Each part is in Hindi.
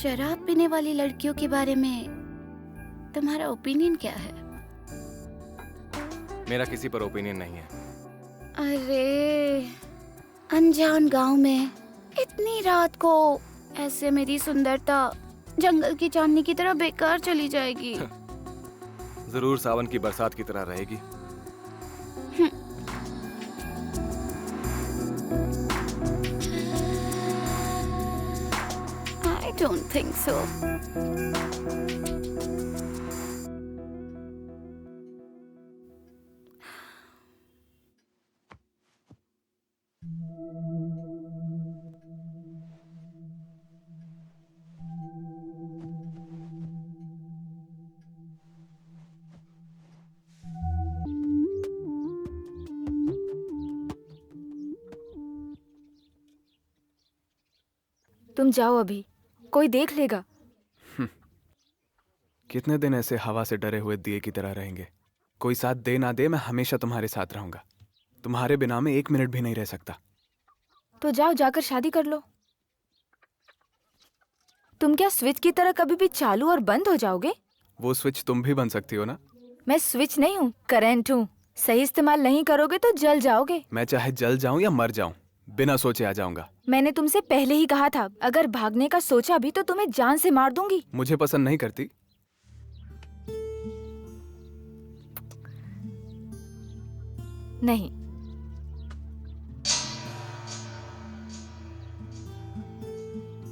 शराब पीने वाली लड़कियों के बारे में तुम्हारा ओपिनियन क्या है? मेरा किसी पर ओपिनियन नहीं है। अरे, अनजान गांव में इतनी रात को ऐसे मेरी सुंदरता जंगल की चांदनी की तरह बेकार चली जाएगी। जरूर सावन की बरसात की तरह रहेगी। I don't think so. तुम जाओ अभी, कोई देख लेगा। कितने दिन ऐसे हवा से डरे हुए दिए की तरह रहेंगे? कोई साथ दे ना दे, मैं हमेशा तुम्हारे साथ रहूंगा। तुम्हारे बिना मैं 1 मिनट भी नहीं रह सकता। तो जाओ, जाकर शादी कर लो। तुम क्या स्विच की तरह कभी भी चालू और बंद हो जाओगे? वो स्विच तुम भी बन सकती हो ना। मैं स्विच नहीं हूँ, करंट हूँ। सही इस्तेमाल नहीं करोगे तो जल जाओगे। मैं चाहे जल जाऊं या मर जाऊं, बिना सोचे आ जाऊंगा। मैंने तुमसे पहले ही कहा था, अगर भागने का सोचा भी तो तुम्हें जान से मार दूंगी। मुझे पसंद नहीं करती? नहीं।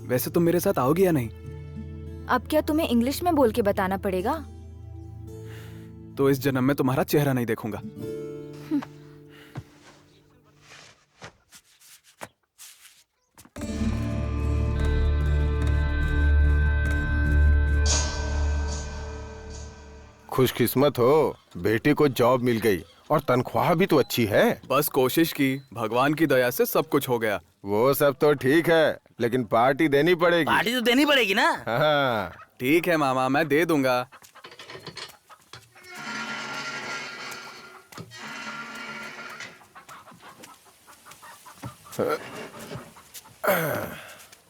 वैसे तुम मेरे साथ आओगी या नहीं? अब क्या तुम्हें इंग्लिश में बोल के बताना पड़ेगा? तो इस जन्म में तुम्हारा चेहरा नहीं देखूंगा। खुशकिस्मत हो, बेटी को जॉब मिल गई और तनख्वाह भी तो अच्छी है। बस कोशिश की, भगवान की दया से सब कुछ हो गया। वो सब तो ठीक है, लेकिन पार्टी देनी पड़ेगी। पार्टी तो देनी पड़ेगी ना। हाँ। ठीक है मामा, मैं दे दूंगा।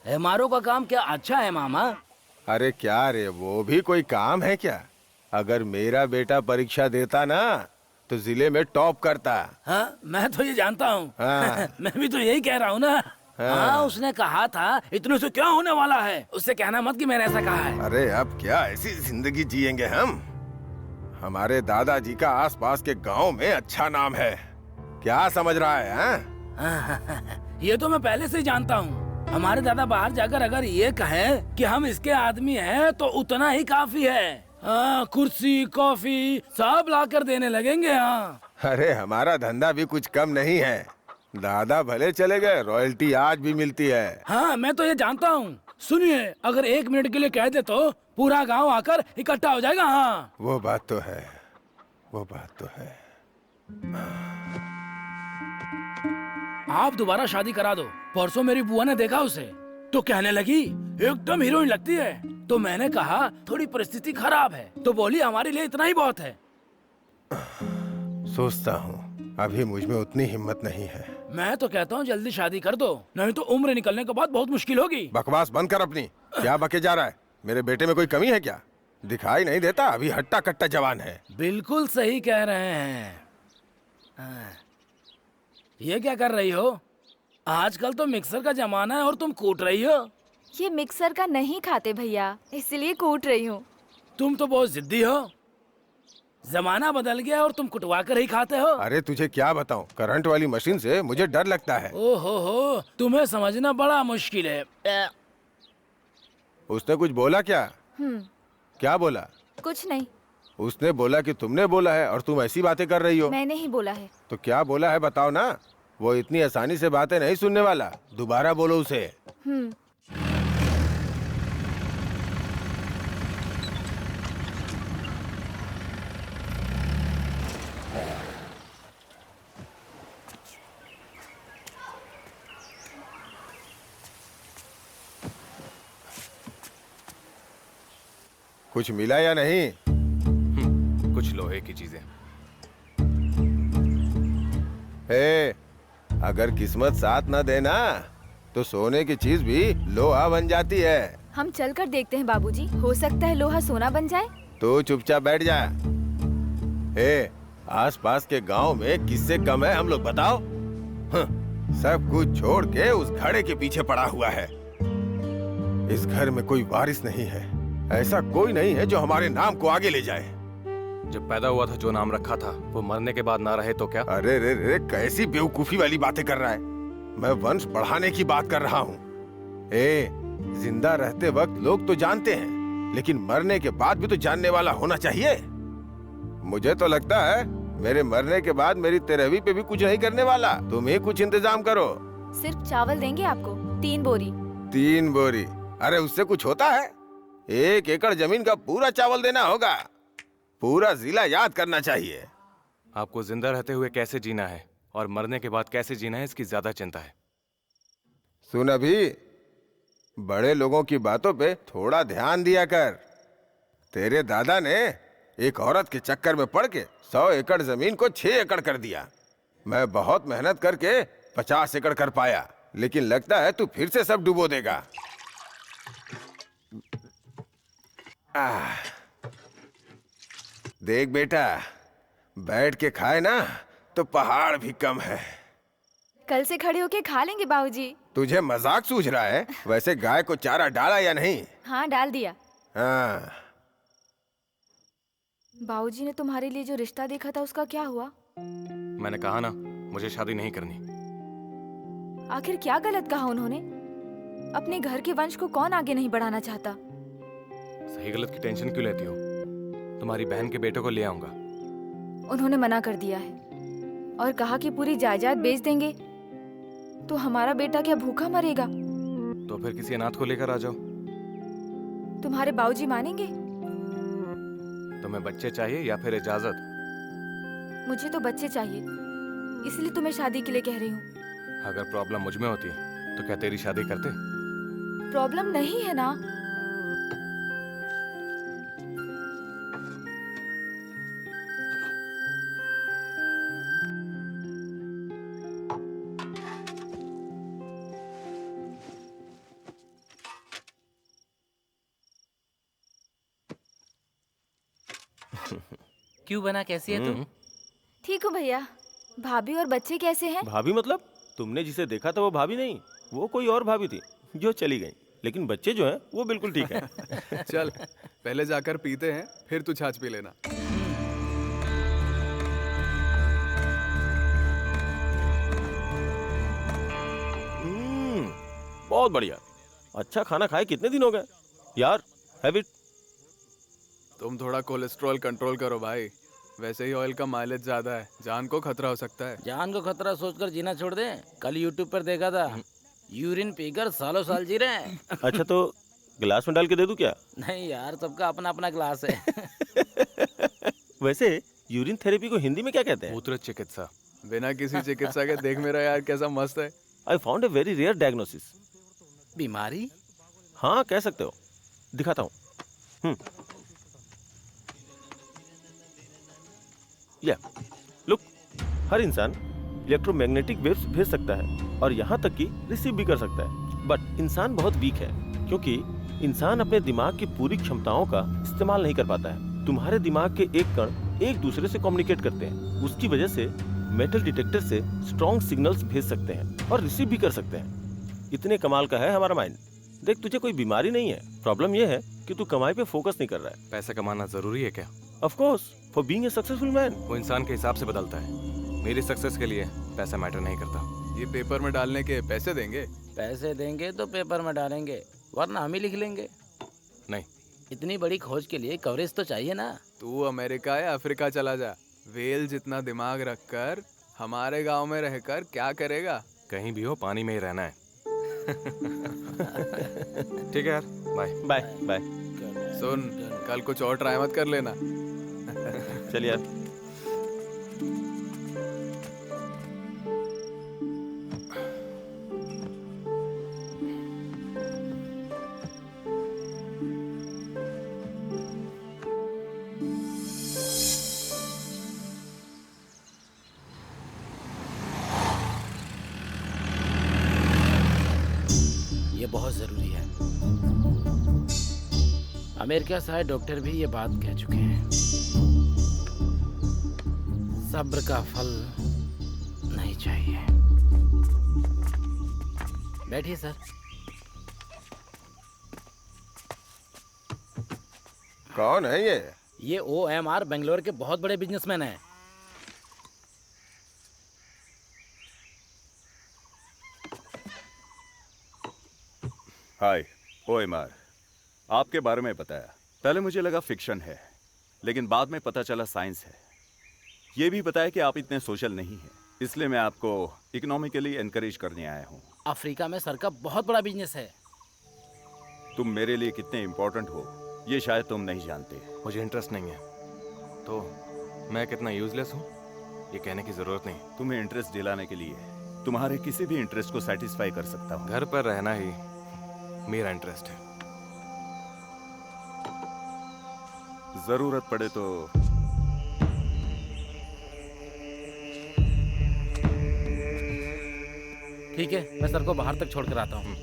एमआरओ का काम क्या अच्छा है मामा? अरे क्या रे, वो भी कोई काम है क्या? अगर मेरा बेटा परीक्षा देता ना तो जिले में टॉप करता। हाँ, मैं तो ये जानता हूँ। हाँ। मैं भी तो यही कह रहा हूँ ना। हाँ, उसने कहा था इतने से क्या होने वाला है। उससे कहना मत कि मैंने ऐसा कहा है। अरे अब क्या ऐसी जिंदगी जिएंगे हम? हमारे दादाजी का आसपास के गांव में अच्छा नाम है। क्या समझ रहा है? हाँ? ये तो मैं पहले से ही जानता हूँ। हमारे दादा बाहर जाकर अगर ये कहें कि हम इसके आदमी हैं तो उतना ही काफी है। हाँ, कुर्सी कॉफी सब लाकर देने लगेंगे। हाँ। अरे हमारा धंधा भी कुछ कम नहीं है। दादा भले चले गए, रॉयल्टी आज भी मिलती है। हाँ, मैं तो ये जानता हूँ। सुनिए, अगर 1 मिनट के लिए कह दे तो पूरा गांव आकर इकट्ठा हो जाएगा। हाँ, वो बात तो है, वो बात तो है। आप दोबारा शादी करा दो। परसों मेरी बुआ ने देखा उसे तो कहने लगी एकदम हीरोइन लगती है। तो मैंने कहा थोड़ी परिस्थिति खराब है, तो बोली हमारे लिए इतना ही बहुत है। सोचता हूँ अभी मुझ में उतनी हिम्मत नहीं है। मैं तो कहता हूँ जल्दी शादी कर दो, नहीं तो उम्र निकलने के बाद बहुत मुश्किल होगी। बकवास बंद कर अपनी। क्या बके जा रहा है? मेरे बेटे में कोई कमी है क्या? दिखाई नहीं देता अभी हट्टा कट्टा जवान है। बिल्कुल सही कह रहे हैं। हाँ। ये क्या कर रही हो? आजकल तो मिक्सर का जमाना है और तुम कूट रही हो। ये मिक्सर का नहीं खाते भैया, इसलिए कूट रही हूँ। तुम तो बहुत जिद्दी हो। जमाना बदल गया और तुम कुटवा कर ही खाते हो। अरे तुझे क्या बताऊं, करंट वाली मशीन से मुझे डर लगता है। ओहो हो, तुम्हें समझना बड़ा मुश्किल है। उसने कुछ बोला क्या? क्या बोला? कुछ नहीं। उसने बोला कि तुमने बोला है और तुम ऐसी बातें कर रही हो। मैंने ही बोला है। तो क्या बोला है बताओ ना। वो इतनी आसानी से बातें नहीं सुनने वाला। दोबारा बोलो उसे। कुछ मिला या नहीं? कुछ लोहे की चीजें। अगर किस्मत साथ न देना तो सोने की चीज भी लोहा बन जाती है। हम चल कर देखते हैं बाबूजी, हो सकता है लोहा सोना बन जाए। तो चुपचाप बैठ जा। आसपास के गांव में किससे कम है हम लोग, बताओ। सब कुछ छोड़ के उस घड़े के पीछे पड़ा हुआ है। इस घर में कोई वारिस नहीं है, ऐसा कोई नहीं है जो हमारे नाम को आगे ले जाए। जब पैदा हुआ था जो नाम रखा था वो मरने के बाद ना रहे तो क्या? अरे रे रे, कैसी बेवकूफी वाली बातें कर रहा है। मैं वंश बढ़ाने की बात कर रहा हूँ। जिंदा रहते वक्त लोग तो जानते हैं, लेकिन मरने के बाद भी तो जानने वाला होना चाहिए। मुझे तो लगता है मेरे मरने के बाद मेरी 13वीं पे भी कुछ नहीं करने वाला। तुम ही कुछ इंतजाम करो। सिर्फ चावल देंगे आपको, 3 बोरी। 3 बोरी? अरे उससे कुछ होता है? 1 एकड़ जमीन का पूरा चावल देना होगा। पूरा जिला याद करना चाहिए। आपको जिंदा रहते हुए कैसे जीना है और मरने के बाद कैसे जीना है इसकी ज्यादा चिंता है। सुन अभी, बड़े लोगों की बातों पे थोड़ा ध्यान दिया कर। तेरे दादा ने एक औरत के चक्कर में पड़ के 100 एकड़ जमीन को 6 एकड़ कर दिया। मैं बहुत मेहनत करके 50 एकड़ कर पाया, लेकिन लगता है तू फिर से सब डुबो देगा। देख बेटा, बैठ के खाए ना तो पहाड़ भी कम है। कल से खड़े होके खा लेंगे बाबूजी। तुझे मजाक सूझ रहा है? वैसे गाय को चारा डाला या नहीं? हाँ, डाल दिया। हाँ। बाबूजी ने तुम्हारे लिए जो रिश्ता देखा था उसका क्या हुआ? मैंने कहा ना, मुझे शादी नहीं करनी। आखिर क्या गलत कहा उन्होंने? अपने घर के वंश को कौन आगे नहीं बढ़ाना चाहता? सही गलत की टेंशन क्यों लेती हो? तुम्हारी बहन के बेटे को ले आऊंगा। उन्होंने मना कर दिया है और कहा कि पूरी जायदाद बेच देंगे। तो हमारा बेटा क्या भूखा मरेगा? तो फिर किसी अनाथ को लेकर आ जाओ। तुम्हारे बाबूजी मानेंगे? तुम्हें बच्चे चाहिए या फिर इजाजत? मुझे तो बच्चे चाहिए, इसलिए तुम्हें शादी के लिए कह रही हूँ। अगर प्रॉब्लम मुझ में होती तो क्या तेरी शादी करते? प्रॉब्लम नहीं है ना? क्यों बना, कैसी है तू? ठीक हूँ भैया। भाभी और बच्चे कैसे हैं? भाभी मतलब? तुमने जिसे देखा था वो भाभी नहीं, वो कोई और भाभी थी जो चली गई। लेकिन बच्चे जो हैं वो बिल्कुल ठीक हैं। चल पहले जाकर पीते हैं, फिर तू छाछ पी लेना। बहुत बढ़िया, अच्छा खाना खाए कितने दिन हो गए यार। Have it. तुम थोड़ा कोलेस्ट्रॉल कंट्रोल करो भाई। वैसे ही ऑयल का माइलेज ज्यादा है, जान को खतरा हो सकता है। जान को खतरा सोचकर जीना छोड़ दे। कल यूट्यूब पर देखा था, यूरिन पीकर सालों साल जी रहे हैं। अच्छा तो गिलास में डाल के दे दूं क्या? नहीं यार, सबका अपना अपना गिलास है। वैसे यूरिन थेरेपी को हिंदी में क्या कहते हैं? मूत्र चिकित्सा। बिना किसी चिकित्सा के देख मेरा यार कैसा मस्त है। I found a very rare diagnosis. बीमारी? हाँ कह सकते हो, दिखाता हूँ। या लुक, हर इंसान इलेक्ट्रोमैग्नेटिक वेव्स भेज सकता है और यहाँ तक कि रिसीव भी कर सकता है। बट इंसान बहुत वीक है, क्योंकि इंसान अपने दिमाग की पूरी क्षमताओं का इस्तेमाल नहीं कर पाता है। तुम्हारे दिमाग के एक कण एक दूसरे से कम्युनिकेट करते हैं, उसकी वजह से मेटल डिटेक्टर से स्ट्रॉन्ग सिग्नल्स भेज सकते हैं और रिसीव भी कर सकते हैं। इतने कमाल का है हमारा माइंड। देख, तुझे कोई बीमारी नहीं है, प्रॉब्लम यह है कि तू कमाई पे फोकस नहीं कर रहा है। पैसे कमाना जरूरी है क्या? Of course, for being a successful man. वो इंसान के हिसाब से बदलता है। मेरी सक्सेस के लिए पैसा मैटर नहीं करता। ये पेपर में डालने के पैसे देंगे? पैसे देंगे तो पेपर में डालेंगे, वरना हम ही लिख लेंगे। नहीं, इतनी बड़ी खोज के लिए कवरेज तो चाहिए ना। तू अमेरिका या अफ्रीका चला जा, वेल जितना दिमाग रखकर हमारे गांव में रहकर क्या करेगा? कहीं भी हो पानी में ही रहना है। ठीक है यार, बाय बाय बाय। सुन, कल कुछ और ट्राई मत कर लेना। चल यार। ये बहुत जरूरी है। अमेरिका से आए डॉक्टर भी ये बात कह चुके हैं, सब्र का फल नहीं चाहिए। बैठिए सर। कौन है ये? ये OMR बेंगलोर के बहुत बड़े बिजनेसमैन हैं। हाय OMR, आपके बारे में बताया। पहले मुझे लगा फिक्शन है, लेकिन बाद में पता चला साइंस है। ये भी बताया कि आप इतने सोशल नहीं हैं, इसलिए मैं आपको इकोनॉमिकली एनकरेज करने आया हूँ। अफ्रीका में सर का बहुत बड़ा बिजनेस है। तुम मेरे लिए कितने इम्पोर्टेंट हो ये शायद तुम नहीं जानते। मुझे इंटरेस्ट नहीं है, तो मैं कितना यूजलेस हूँ ये कहने की जरूरत नहीं। तुम्हें इंटरेस्ट दिलाने के लिए तुम्हारे किसी भी इंटरेस्ट को सेटिस्फाई कर सकता हूँ। घर पर रहना ही मेरा इंटरेस्ट है। जरूरत पड़े तो ठीक है, मैं सर को बाहर तक छोड़ कर आता हूँ।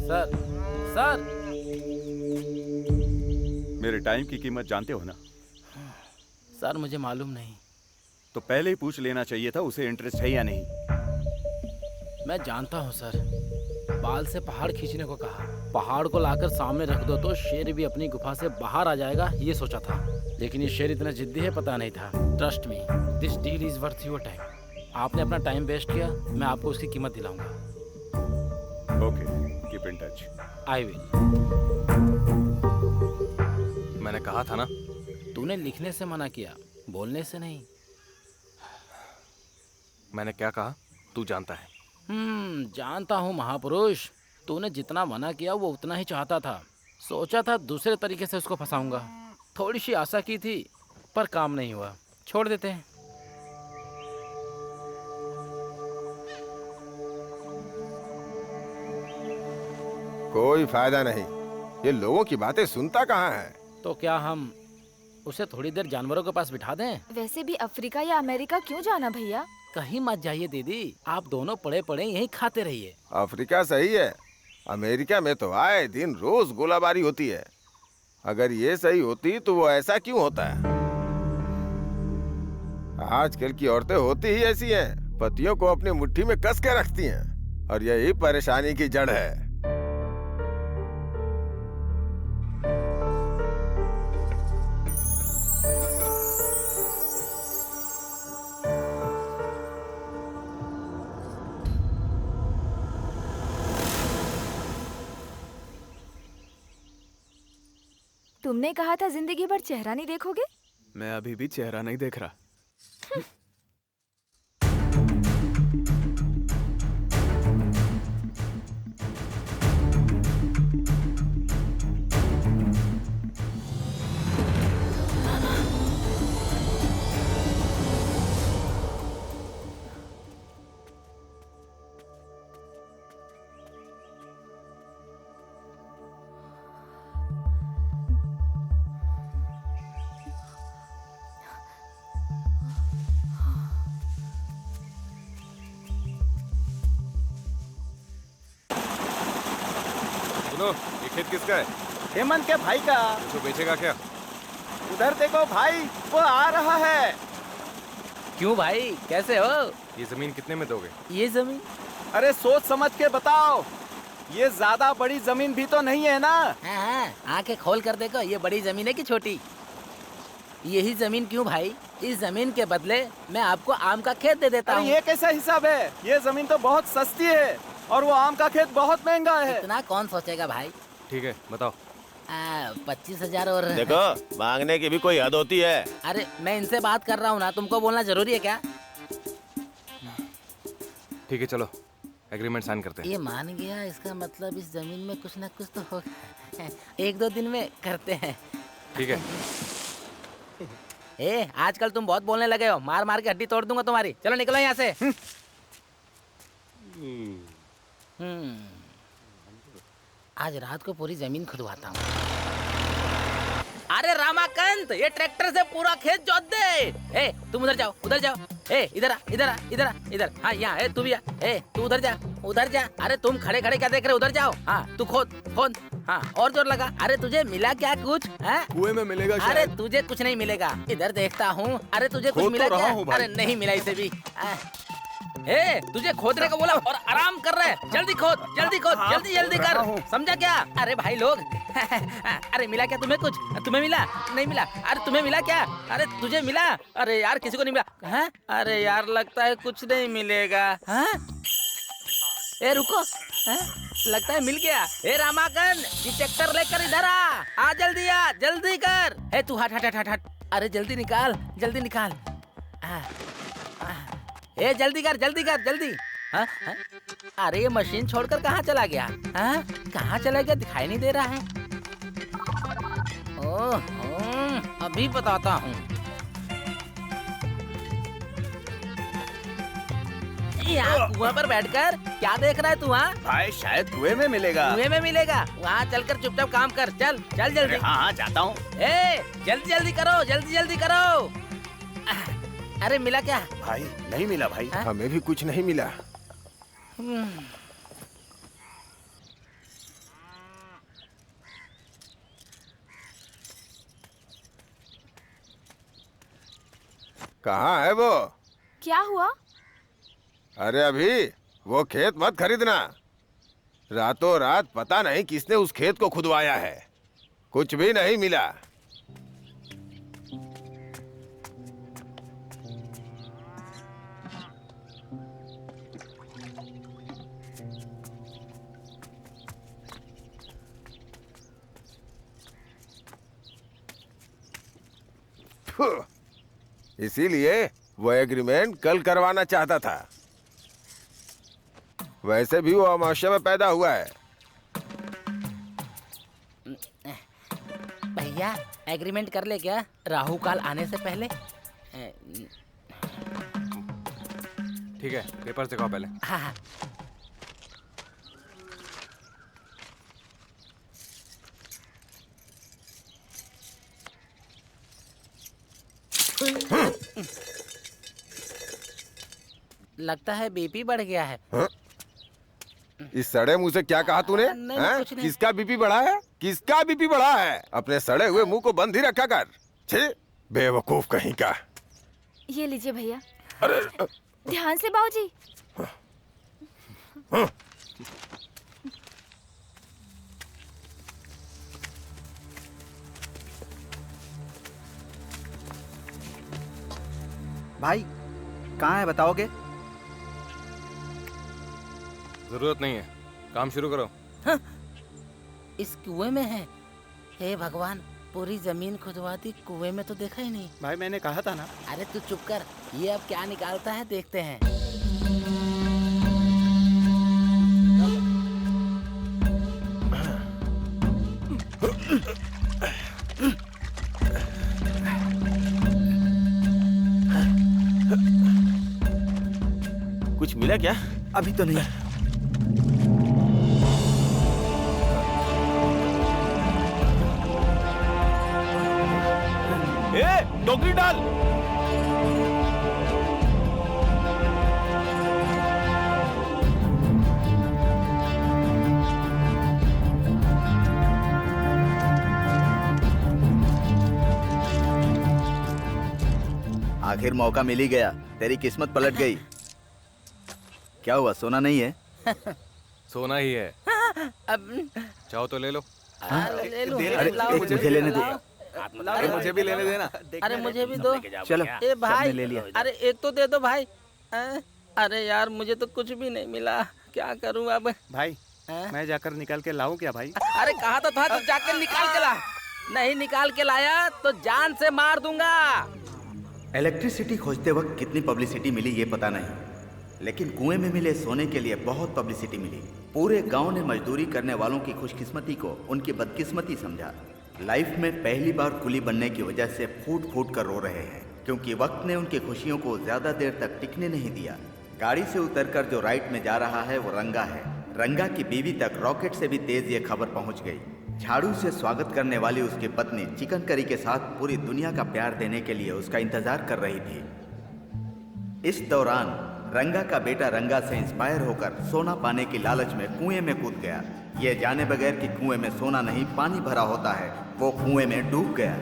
Sir, sir. मेरे टाइम की कीमत जानते हो ना? सर मुझे मालूम नहीं। तो पहले ही पूछ लेना चाहिए था उसे इंटरेस्ट है या नहीं। मैं जानता हूँ सर, बाल से पहाड़ खींचने को कहा, पहाड़ को लाकर सामने रख दो तो शेर भी अपनी गुफा से बाहर आ जाएगा, ये सोचा था। लेकिन ये शेर इतना जिद्दी है पता नहीं था। Trust me, this deal is worth your time. आपने अपना टाइम वेस्ट किया, मैं आपको उसकी कीमत दिलाऊंगा। Okay, keep in touch. I will. मैंने कहा था ना। तूने लिखने से मना किया, बोलने से नहीं। मैंने क्या कहा तू जानता है। जानता हूँ महापुरुष। तूने जितना मना किया वो उतना ही चाहता था। सोचा था दूसरे तरीके से उसको फंसाऊंगा। थोड़ी सी आशा की थी पर काम नहीं हुआ। छोड़ देते हैं। कोई फायदा नहीं, ये लोगों की बातें सुनता कहाँ है। तो क्या हम उसे थोड़ी देर जानवरों के पास बिठा दें? वैसे भी अफ्रीका या अमेरिका क्यों जाना भैया? कहीं मत जाइए दीदी, आप दोनों पड़े पड़े यहीं खाते रहिए। अफ्रीका सही है, अमेरिका में तो आए दिन रोज गोलाबारी होती है। अगर ये सही होती तो वो ऐसा क्यों होता है? आजकल की औरतें होती ही ऐसी हैं, पतियों को अपनी मुट्ठी में कस के रखती हैं, और यही परेशानी की जड़ है। तुमने कहा था जिंदगी भर चेहरा नहीं देखोगे। मैं अभी भी चेहरा नहीं देख रहा। सुनो, ये खेत किसका है? हेमंत के भाई का। तो बेचेगा क्या? उधर देखो भाई, वो आ रहा है। क्यों भाई, कैसे हो? ये जमीन कितने में दोगे? ये जमीन? अरे सोच समझ के बताओ, ये ज्यादा बड़ी जमीन भी तो नहीं है ना। हाँ, आंखें खोल कर देखो, ये बड़ी जमीन है कि छोटी? यही जमीन क्यों भाई? इस जमीन के बदले मैं आपको आम का खेत दे देता अरे हूँ। ये कैसा हिसाब है? ये जमीन तो बहुत सस्ती है और वो आम का खेत बहुत महंगा है। इतना कौन सोचेगा भाई? ठीक है, बताओ। 25,000 और। देखो, मांगने की भी कोई हद होती है। अरे मैं इनसे बात कर रहा हूँ ना, तुमको बोलना जरूरी है क्या? ठीक है, चलो एग्रीमेंट साइन करते हैं। ये मान गया, इसका मतलब इस जमीन में कुछ ना कुछ तो होगा। 1-2 दिन में करते हैं। ठीक है। ए, आजकल तुम बहुत बोलने लगे हो, मार मार के हड्डी तोड़ दूंगा तुम्हारी। चलो निकलो यहाँ से। आज रात को पूरी जमीन खुदवाता हूँ। अरे रामाकांत, ये ट्रैक्टर से पूरा खेत जोत दे। ए, तुम उधर जाओ, उधर जाओ। ए, इधर आ, इधर आ, इधर आ, इधर। हाँ यहाँ, ए तू भी आ। ए, तू उधर जा। उधर जा। अरे तुम खड़े खड़े क्या देख रहे हो, उधर जाओ। हाँ तू खोद खोद। हाँ और जोर लगा। अरे तुझे मिला क्या कुछ है? कुएं में मिलेगा अरे शायद। तुझे कुछ नहीं मिलेगा, इधर देखता हूँ। अरे तुझे कुछ खोद मिला तो रहा क्या? हूँ भाई। अरे नहीं मिला इसे भी। ए, तुझे खोदने को बोला और आराम कर रहे। जल्दी खोद, जल्दी खोद, जल्दी जल्दी कर। समझा क्या? अरे भाई लोग अरे मिला क्या तुम्हें कुछ? तुम्हें मिला? नहीं मिला? अरे तुम्हें मिला क्या? अरे तुझे मिला? अरे यार किसी को नहीं मिला है? अरे यार लगता है कुछ नहीं मिलेगा। हाँ? ए रुको, है? लगता है मिल गया। ए रामाकन, डिटेक्टर लेकर इधर आ जल्दी कर। ए तू हट हट हट हट। अरे जल्दी निकाल, जल्दी निकाल। ए जल्दी कर जल्दी। हाँ? हाँ? अरे ये मशीन छोड़कर कहाँ चला गया? हाँ? कहाँ चला गया दिखाई नहीं दे रहा है। ओह अभी बताता हूँ। यहाँ कुआं पर बैठकर क्या देख रहा है तू? हाँ भाई शायद कुएं में मिलेगा। कुएं में मिलेगा। वहाँ चलकर चुपचाप काम कर। चल जल्दी। हाँ जाता हूँ। ए जल्दी करो। अरे मिला क्या? भाई नहीं मिला भाई। हमें भी कुछ नहीं मिला। कहाँ है वो? क्या हुआ? अरे अभी वो खेत मत खरीदना। रातों रात पता नहीं किसने उस खेत को खुदवाया है। कुछ भी नहीं मिला। इसीलिए वो एग्रीमेंट कल करवाना चाहता था। वैसे भी वो अमावस्या में पैदा हुआ है। भैया एग्रीमेंट कर ले क्या राहु काल आने से पहले? ठीक है, पेपर दिखाओ पहले। हाँ। लगता है बीपी बढ़ गया है। हाँ? इस सड़े मुंह से क्या कहा तूने? नहीं, हैं? कुछ नहीं। किसका बीपी बढ़ा है? किसका बीपी बढ़ा है? अपने सड़े हुए मुंह को बंद ही रखा कर। छे बेवकूफ कहीं का। ये लीजिए भैया। अरे ध्यान से बाबूजी। हाँ। भाई कहाँ है बताओगे? जरूरत नहीं है, काम शुरू करो। हाँ, इस कुएं में है। हे भगवान, पूरी जमीन खुदवा दी, कुएं में तो देखा ही नहीं। भाई मैंने कहा था ना। अरे तू चुप कर, ये अब क्या निकालता है देखते हैं। कुछ मिला क्या? अभी तो नहीं। ए, टोकरी डाल। आखिर मौका मिल ही गया, तेरी किस्मत पलट गई। क्या हुआ, सोना नहीं है? सोना ही है। अब चाहो तो ले लो। ले लो। अरे लाओ, मुझे लेने दो। अरे मुझे भी लेने देना। अरे मुझे भी दो। चलो ए भाई, सबने ले लिया। अरे एक तो दे दो भाई। अरे यार मुझे तो कुछ भी नहीं मिला, क्या करूं अब? भाई मैं जाकर निकाल के लाऊं क्या भाई? अरे कहा तो था, तो जाकर निकाल के ला। नहीं निकाल के लाया तो जान से मार दूंगा। इलेक्ट्रिसिटी खोजते वक्त कितनी पब्लिसिटी मिली ये पता नहीं, लेकिन कुएं में मिले सोने के लिए बहुत पब्लिसिटी मिली। पूरे गांव ने मजदूरी करने वालों की खुशकिस्मती को उनकी बदकिस्मती समझा। लाइफ में पहली बार कुली बनने की वजह से फूट फूट कर रो रहे हैं, क्योंकि वक्त ने उनकी खुशियों को ज्यादा देर तक टिकने नहीं दिया। गाड़ी से उतरकर जो राइट में जा रहा है वो रंगा है। रंगा की बीवी तक रॉकेट से भी तेज ये खबर पहुंच गई। झाड़ू से स्वागत करने वाली उसकी पत्नी चिकन करी के साथ पूरी दुनिया का प्यार देने के लिए उसका इंतजार कर रही थी। इस दौरान रंगा का बेटा रंगा से इंस्पायर होकर सोना पाने की लालच में कुएं में कूद गया। ये जाने बगैर कि कुएं में सोना नहीं पानी भरा होता है, वो कुएं में डूब गया।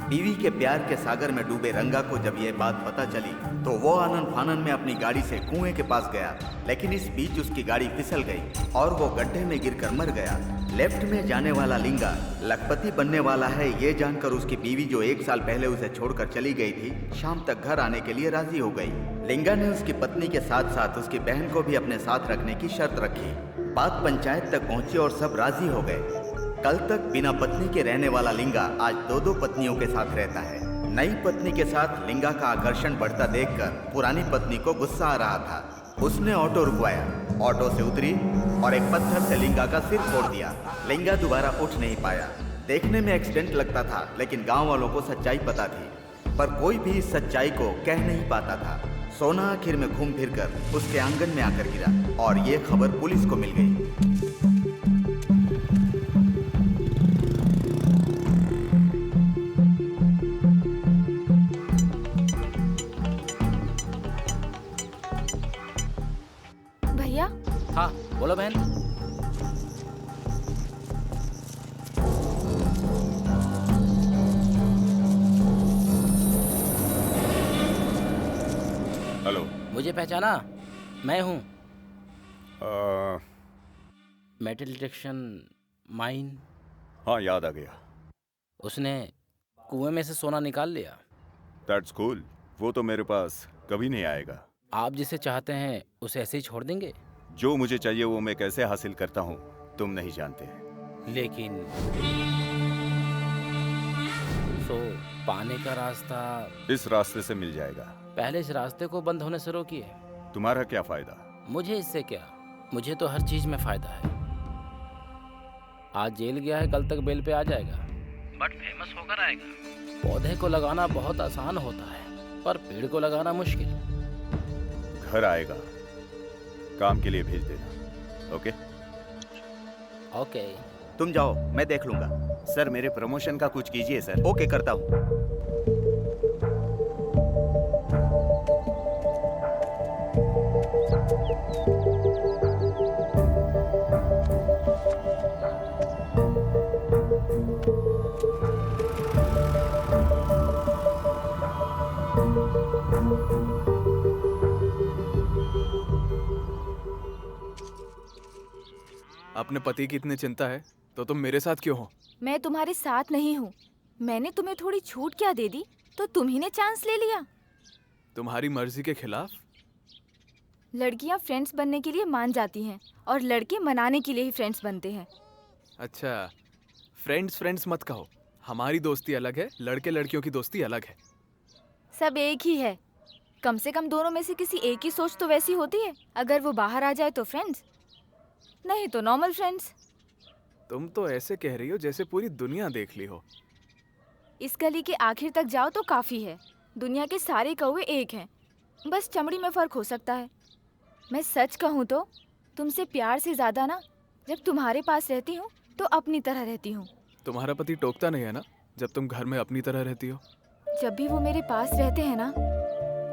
बीवी के प्यार के सागर में डूबे रंगा को जब ये बात पता चली तो वो आनन फानन में अपनी गाड़ी से कुएं के पास गया, लेकिन इस बीच उसकी गाड़ी फिसल गई और वो गड्ढे में गिरकर मर गया। लेफ्ट में जाने वाला लिंगा लखपति बनने वाला है ये जानकर उसकी बीवी जो 1 साल पहले उसे छोड़कर चली गई थी, शाम तक घर आने के लिए राजी हो गई। लिंगा ने उसकी पत्नी के साथ साथ उसकी बहन को भी अपने साथ रखने की शर्त रखी। बात पंचायत तक पहुंची और सब राजी हो गए। कल तक बिना पत्नी के रहने वाला लिंगा आज 2 पत्नियों के साथ रहता है। नई पत्नी के साथ लिंगा का आकर्षण बढ़ता देखकर पुरानी पत्नी को गुस्सा आ रहा था। उसने ऑटो रुकवाया, ऑटो से उतरी और एक पत्थर से लिंगा का सिर फोड़ दिया। लिंगा दोबारा उठ नहीं पाया। देखने में एक्सीडेंट लगता था, लेकिन गांव वालों को सच्चाई पता थी, पर कोई भी इस सच्चाई को कह नहीं पाता था। सोना आखिर में घूम फिर कर उसके आंगन में आकर गिरा और ये खबर पुलिस को मिल गई। भैया, हाँ बोलो बहन। हेलो। मुझे पहचाना? मैं हूँ मेटल डिटेक्शन माइन। हाँ याद आ गया। उसने कुएं में से सोना निकाल लिया। That's cool. वो तो मेरे पास कभी नहीं आएगा। आप जिसे चाहते हैं उसे ऐसे ही छोड़ देंगे? जो मुझे चाहिए वो मैं कैसे हासिल करता हूँ तुम नहीं जानते। लेकिन तो पाने का रास्ता इस रास्ते से मिल जाएगा। पहले इस रास्ते को बंद होने से रोकिए। तुम्हारा क्या फायदा? मुझे इससे क्या, मुझे तो हर चीज में फायदा है। आज जेल गया है, कल तक बेल पे आ जाएगा, बट फेमस होकर आएगा। पौधे को लगाना बहुत आसान होता है, पर पेड़ को लगाना मुश्किल। घर आएगा, काम के लिए भेज देना। ओके? ओके। तुम जाओ, मैं देख लूंगा। सर मेरे प्रमोशन का कुछ कीजिए सर। ओके, करता हूँ। अपने पति की इतनी चिंता है तो तुम मेरे साथ क्यों हो? मैं तुम्हारे साथ नहीं हूँ। मैंने तुम्हें थोड़ी छूट क्या दे दी, तो तुम ही ने चांस ले लिया। तुम्हारी मर्जी के खिलाफ? लड़कियाँ फ्रेंड्स बनने के लिए मान जाती हैं और लड़के मनाने के लिए ही फ्रेंड्स बनते हैं। अच्छा, फ्रेंड्स मत कहो। हमारी दोस्ती अलग है, लड़के लड़कियों की दोस्ती अलग है। सब एक ही है। कम से कम दोनों में से किसी एक की सोच तो वैसी होती है। अगर वो बाहर आ जाए तो फ्रेंड्स, नहीं तो नॉर्मल फ्रेंड्स। तुम तो ऐसे कह रही हो जैसे पूरी दुनिया देख ली हो। इस गली के आखिर तक जाओ तो काफी है। दुनिया के सारे कौवे एक हैं, बस चमड़ी में फर्क हो सकता है। मैं सच कहूँ तो तुमसे प्यार से ज्यादा ना, जब तुम्हारे पास रहती हूँ तो अपनी तरह रहती हूँ। तुम्हारा पति टोकता नहीं है ना जब तुम घर में अपनी तरह रहती हो? जब भी वो मेरे पास रहते हैं ना,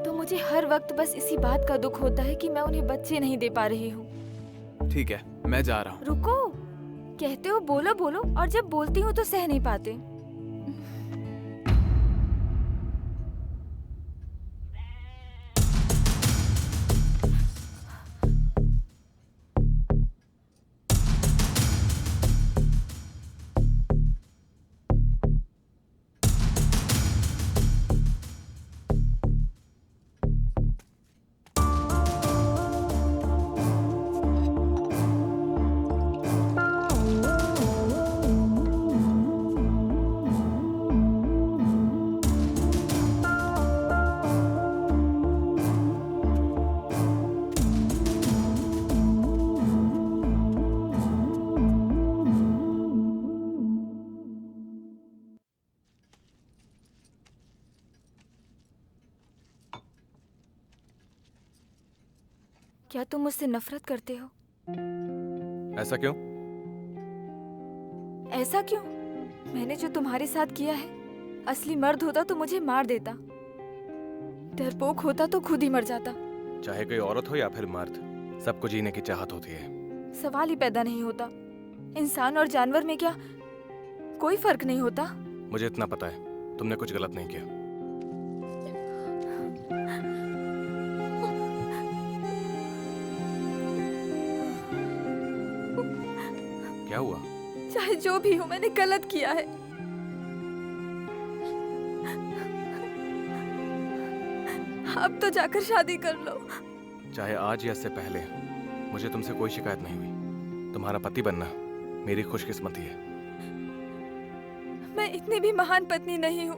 तो मुझे हर वक्त बस इसी बात का दुख होता है कि मैं उन्हें बच्चे नहीं दे पा रही हूँ। ठीक है, मैं जा रहा हूँ। रुको, कहते हो बोलो बोलो, और जब बोलती हूँ तो सह नहीं पाते। क्या तुम मुझसे नफरत करते हो? ऐसा क्यों? ऐसा क्यों? मैंने जो तुम्हारे साथ किया है, असली मर्द होता तो मुझे मार देता, डरपोक होता तो खुद ही मर जाता। चाहे कोई औरत हो या फिर मर्द, सबको जीने की चाहत होती है। सवाल ही पैदा नहीं होता। इंसान और जानवर में क्या कोई फर्क नहीं होता? मुझे इतना पता है, तुमने कुछ गलत नहीं किया। क्या हुआ? चाहे जो भी हो, मैंने गलत किया है। अब तो जाकर शादी कर लो। चाहे आज या इससे पहले, मुझे तुमसे कोई शिकायत नहीं हुई। तुम्हारा पति बनना मेरी खुशकिस्मती है। मैं इतनी भी महान पत्नी नहीं हूँ।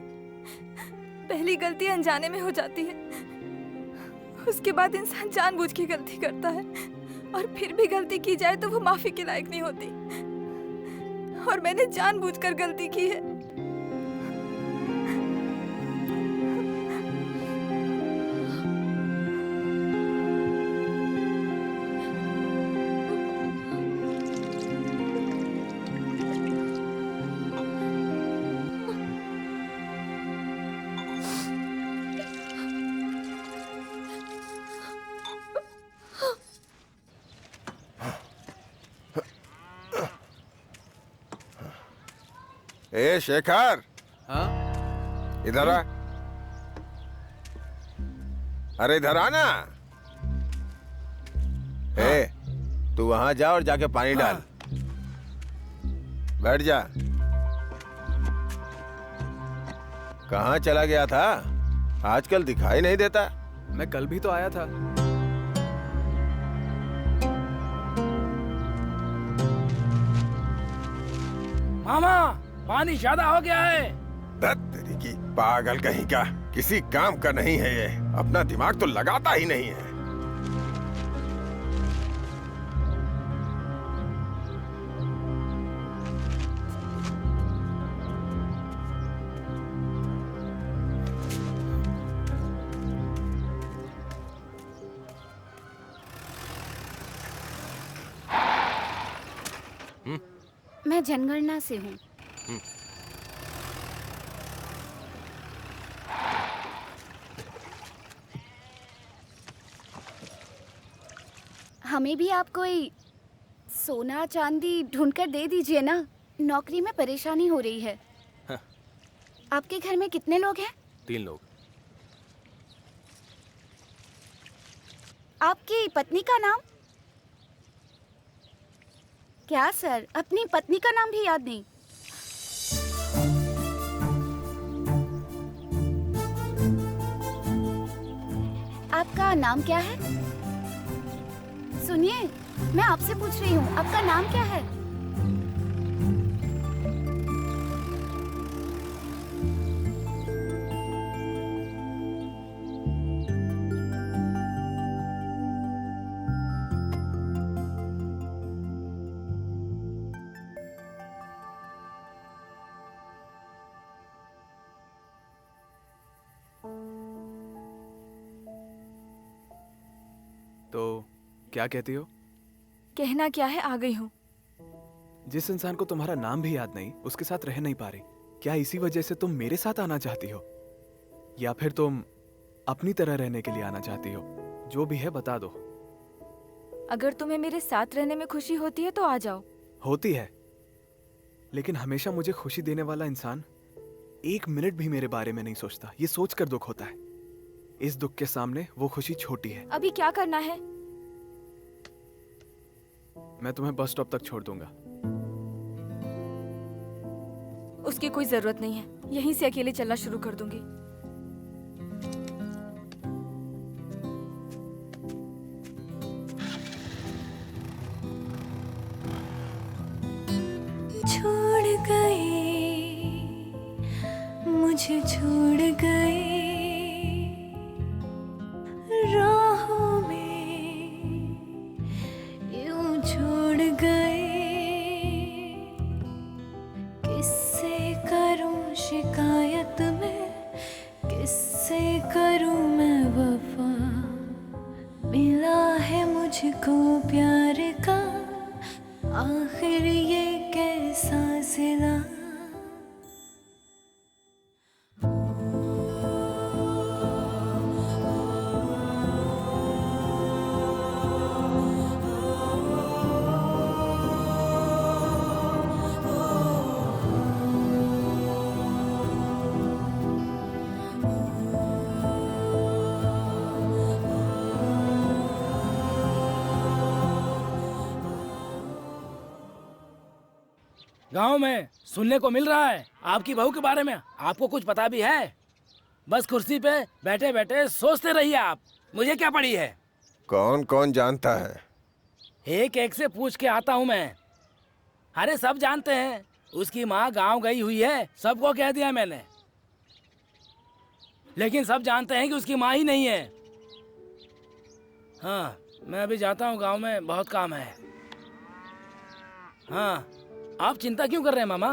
पहली गलती अनजाने में हो जाती है, उसके बाद इंसान जानबूझ के गलती करता है, और फिर भी गलती की जाए तो वो माफी के लायक नहीं होती। और मैंने जानबूझकर गलती की है। ए शेखर, हाँ? इधर आ। अरे इधर आना। ए, तू वहां जा और जाके पानी डाल। बैठ जा। कहाँ चला गया था? आजकल दिखाई नहीं देता। मैं कल भी तो आया था। मामा, पानी ज्यादा हो गया है। धत तेरी की पागल कहीं का, किसी काम का नहीं है ये। अपना दिमाग तो लगाता ही नहीं है। मैं जनगणना से हूँ। हमें भी आप कोई सोना चांदी ढूंढकर दे दीजिए ना। नौकरी में परेशानी हो रही है। हाँ। आपके घर में कितने लोग हैं? 3 लोग। आपकी पत्नी का नाम क्या? सर, अपनी पत्नी का नाम भी याद नहीं? आपका नाम क्या है? सुनिए, मैं आपसे पूछ रही हूँ, आपका नाम क्या है? तो क्या कहती हो? कहना क्या है, आ गई हूँ। जिस इंसान को तुम्हारा नाम भी याद नहीं, उसके साथ रह नहीं पा रही, क्या इसी वजह से तुम मेरे साथ आना चाहती हो, या फिर तुम अपनी तरह रहने के लिए आना चाहती हो? जो भी है बता दो। अगर तुम्हें मेरे साथ रहने में खुशी होती है तो आ जाओ। होती है, लेकिन हमेशा मुझे खुशी देने वाला इंसान 1 मिनट भी मेरे बारे में नहीं सोचता। ये सोचकर दुख होता है। इस दुख के सामने वो खुशी छोटी है। अभी क्या करना है? मैं तुम्हें बस स्टॉप तक छोड़ दूंगा। उसकी कोई जरूरत नहीं है, यहीं से अकेले चलना शुरू कर दूंगी। छोड़ गए, मुझे छोड़ गए राहों में, यूं छोड़ गए। किससे करूं शिकायत मैं, किससे करूं मैं वफा। मिला है मुझको प्यार का आखिर ये कैसा सिला। गांव में सुनने को मिल रहा है आपकी बहू के बारे में। आपको कुछ पता भी है? बस कुर्सी पे बैठे बैठे सोचते रहिए आप। मुझे क्या पड़ी है? कौन कौन जानता है? एक एक से पूछ के आता हूँ मैं। अरे सब जानते हैं, उसकी माँ गांव गई हुई है, सबको कह दिया मैंने। लेकिन सब जानते हैं कि उसकी माँ ही नहीं है। हाँ, मैं अभी जाता हूँ, गांव में बहुत काम है। हाँ, आप चिंता क्यों कर रहे हैं मामा?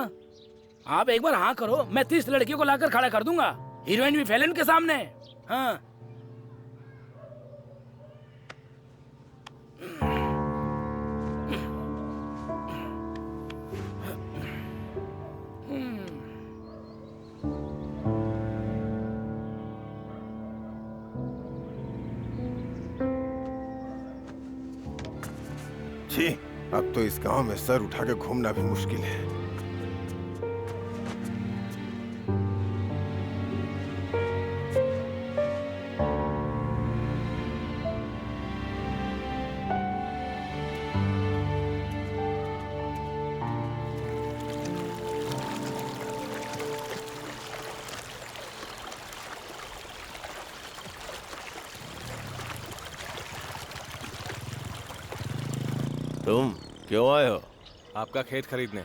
आप एक बार हाँ करो, मैं 30 लड़कियों को लाकर खड़ा कर दूंगा, हीरोइन भी फेल उनके सामने। हाँ। छी, अब तो इस गांव में सर उठा के घूमना भी मुश्किल है। तुम क्यों आए हो? आपका खेत खरीदने।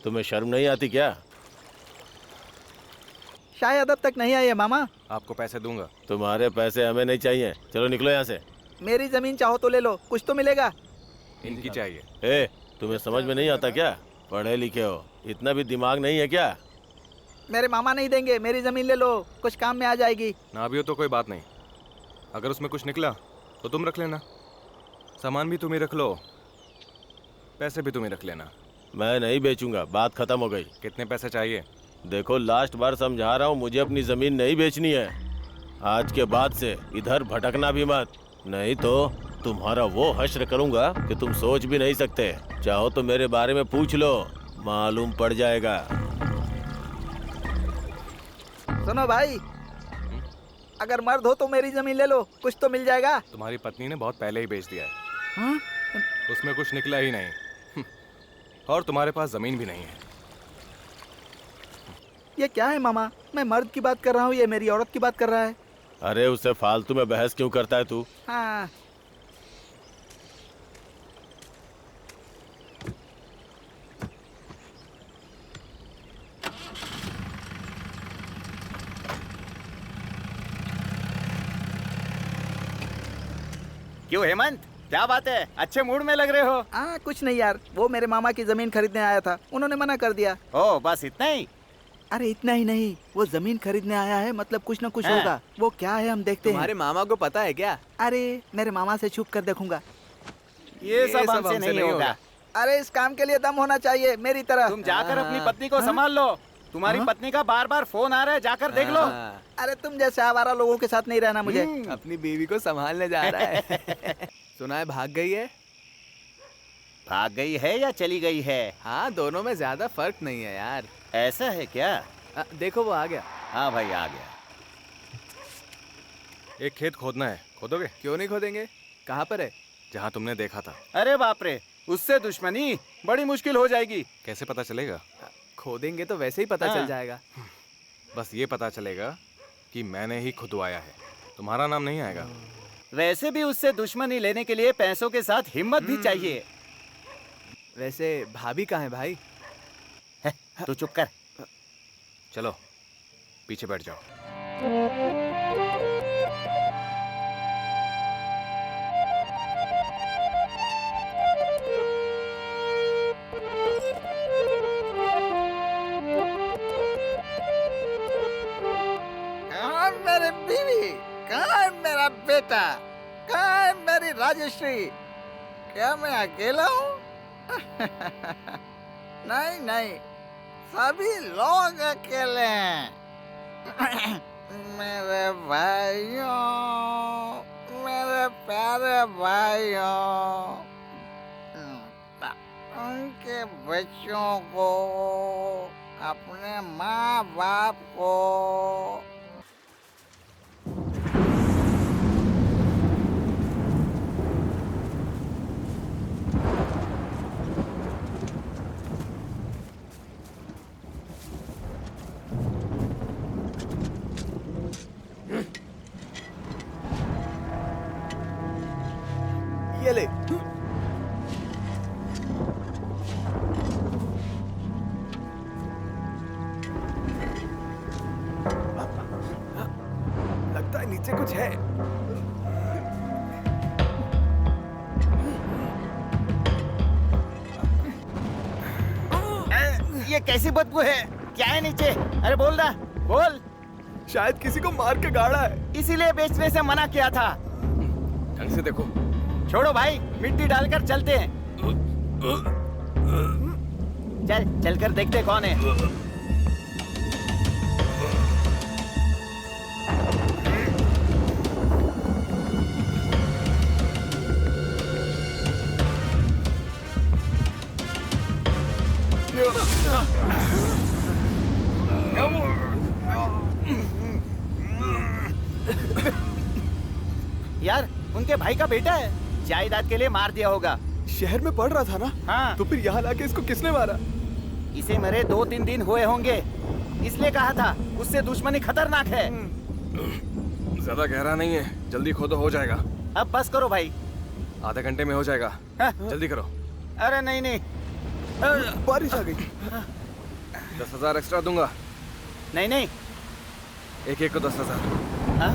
तुम्हें शर्म नहीं आती क्या? शायद अब तक नहीं आई है मामा। आपको पैसे दूंगा। तुम्हारे पैसे हमें नहीं चाहिए, चलो निकलो यहाँ से। मेरी जमीन चाहो तो ले लो, कुछ तो मिलेगा। इनकी चाहिए। ए, तुम्हें समझ में नहीं आता क्या? पढ़े लिखे हो, इतना भी दिमाग नहीं है क्या? मेरे मामा नहीं देंगे, मेरी जमीन ले लो, कुछ काम में आ जाएगी। ना भी हो तो कोई बात नहीं, अगर उसमें कुछ निकला तो तुम रख लेना। सामान भी तुम ही रख लो, पैसे भी तुम ही रख लेना। मैं नहीं बेचूंगा, बात खत्म हो गई। कितने पैसे चाहिए? देखो लास्ट बार समझा रहा हूँ, मुझे अपनी जमीन नहीं बेचनी है। आज के बाद से इधर भटकना भी मत, नहीं तो तुम्हारा वो हश्र करूंगा कि तुम सोच भी नहीं सकते। चाहो तो मेरे बारे में पूछ लो, मालूम पड़ जाएगा। सुनो भाई, अगर मर्द हो तो मेरी जमीन ले लो, कुछ तो मिल जाएगा। तुम्हारी पत्नी ने बहुत पहले ही बेच दिया है। हाँ? उसमें कुछ निकला ही नहीं और तुम्हारे पास जमीन भी नहीं है। ये क्या है मामा? मैं मर्द की बात कर रहा हूँ, ये मेरी औरत की बात कर रहा है। अरे उससे फालतू में बहस क्यों करता है तू? हाँ। क्यों हेमंत, क्या बात है? अच्छे मूड में लग रहे हो। कुछ नहीं यार, वो मेरे मामा की जमीन खरीदने आया था, उन्होंने मना कर दिया। ओ बस इतना ही? अरे इतना ही नहीं, वो जमीन खरीदने आया है, मतलब कुछ न कुछ हाँ। होगा। वो क्या है हम देखते हैं। तुम्हारे मामा को पता है क्या? अरे मेरे मामा से छुप कर देखूंगा। ये सब हमसे नहीं होगा। अरे इस काम के लिए दम होना चाहिए मेरी तरह। तुम जाकर अपनी पत्नी को संभाल लो। तुम्हारी पत्नी का बार बार फोन आ रहा है, जाकर देख लो। अरे तुम जैसे आवारा लोगों के साथ नहीं रहना मुझे। अपनी बीवी को संभालने जा रहा है। सुना है भाग गई है। भाग गई है या चली गई है? हाँ, दोनों में ज्यादा फर्क नहीं है यार। ऐसा है क्या? देखो वो आ गया। हाँ भाई आ गया। एक खेत खोदना है, खोदोगे? क्यों नहीं खोदेंगे? कहाँ पर है? जहाँ तुमने देखा था। अरे बाप रे, उससे दुश्मनी बड़ी मुश्किल हो जाएगी। कैसे पता चलेगा? खोदेंगे तो वैसे ही पता चल जाएगा। बस ये पता चलेगा कि मैंने ही खुदवाया है, तुम्हारा नाम नहीं आएगा। वैसे भी उससे दुश्मनी लेने के लिए पैसों के साथ हिम्मत भी चाहिए। वैसे भाभी कहाँ है भाई? तू चुप कर। चलो पीछे बैठ जाओ। कहाँ है मेरी बीवी? कहाँ है मेरा बेटा? कहाँ है मेरी राजश्री? क्या मैं अकेला हूँ? नहीं नहीं, सभी लोग अकेले हैं। मेरे भाइयों, मेरे प्यारे भाइयों, उनके बच्चों को, अपने माँ बाप को। नीचे कुछ है। ये कैसी बदबू है? क्या है नीचे? अरे बोल ना, बोल। शायद किसी को मार के गाड़ा है, इसीलिए बेचने से मना किया था। ढंग से देखो। छोड़ो भाई, मिट्टी डालकर चलते हैं। चलकर देखते कौन है। यार, उनके भाई का बेटा है, जायदाद के लिए मार दिया होगा। शहर में पढ़ रहा था ना? हाँ। तो फिर यहाँ लाके इसको किसने मारा? इसे मरे 2-3 दिन हुए होंगे, इसलिए कहा था उससे दुश्मनी खतरनाक है। ज्यादा गहरा नहीं है, जल्दी खोदो, हो जाएगा। अब बस करो भाई। आधे घंटे में हो जाएगा। हाँ। जल्दी करो। अरे नहीं नहीं, बारिश आ गई। 10,000 एक्स्ट्रा दूंगा। नहीं नहीं, एक को 10,000। हाँ?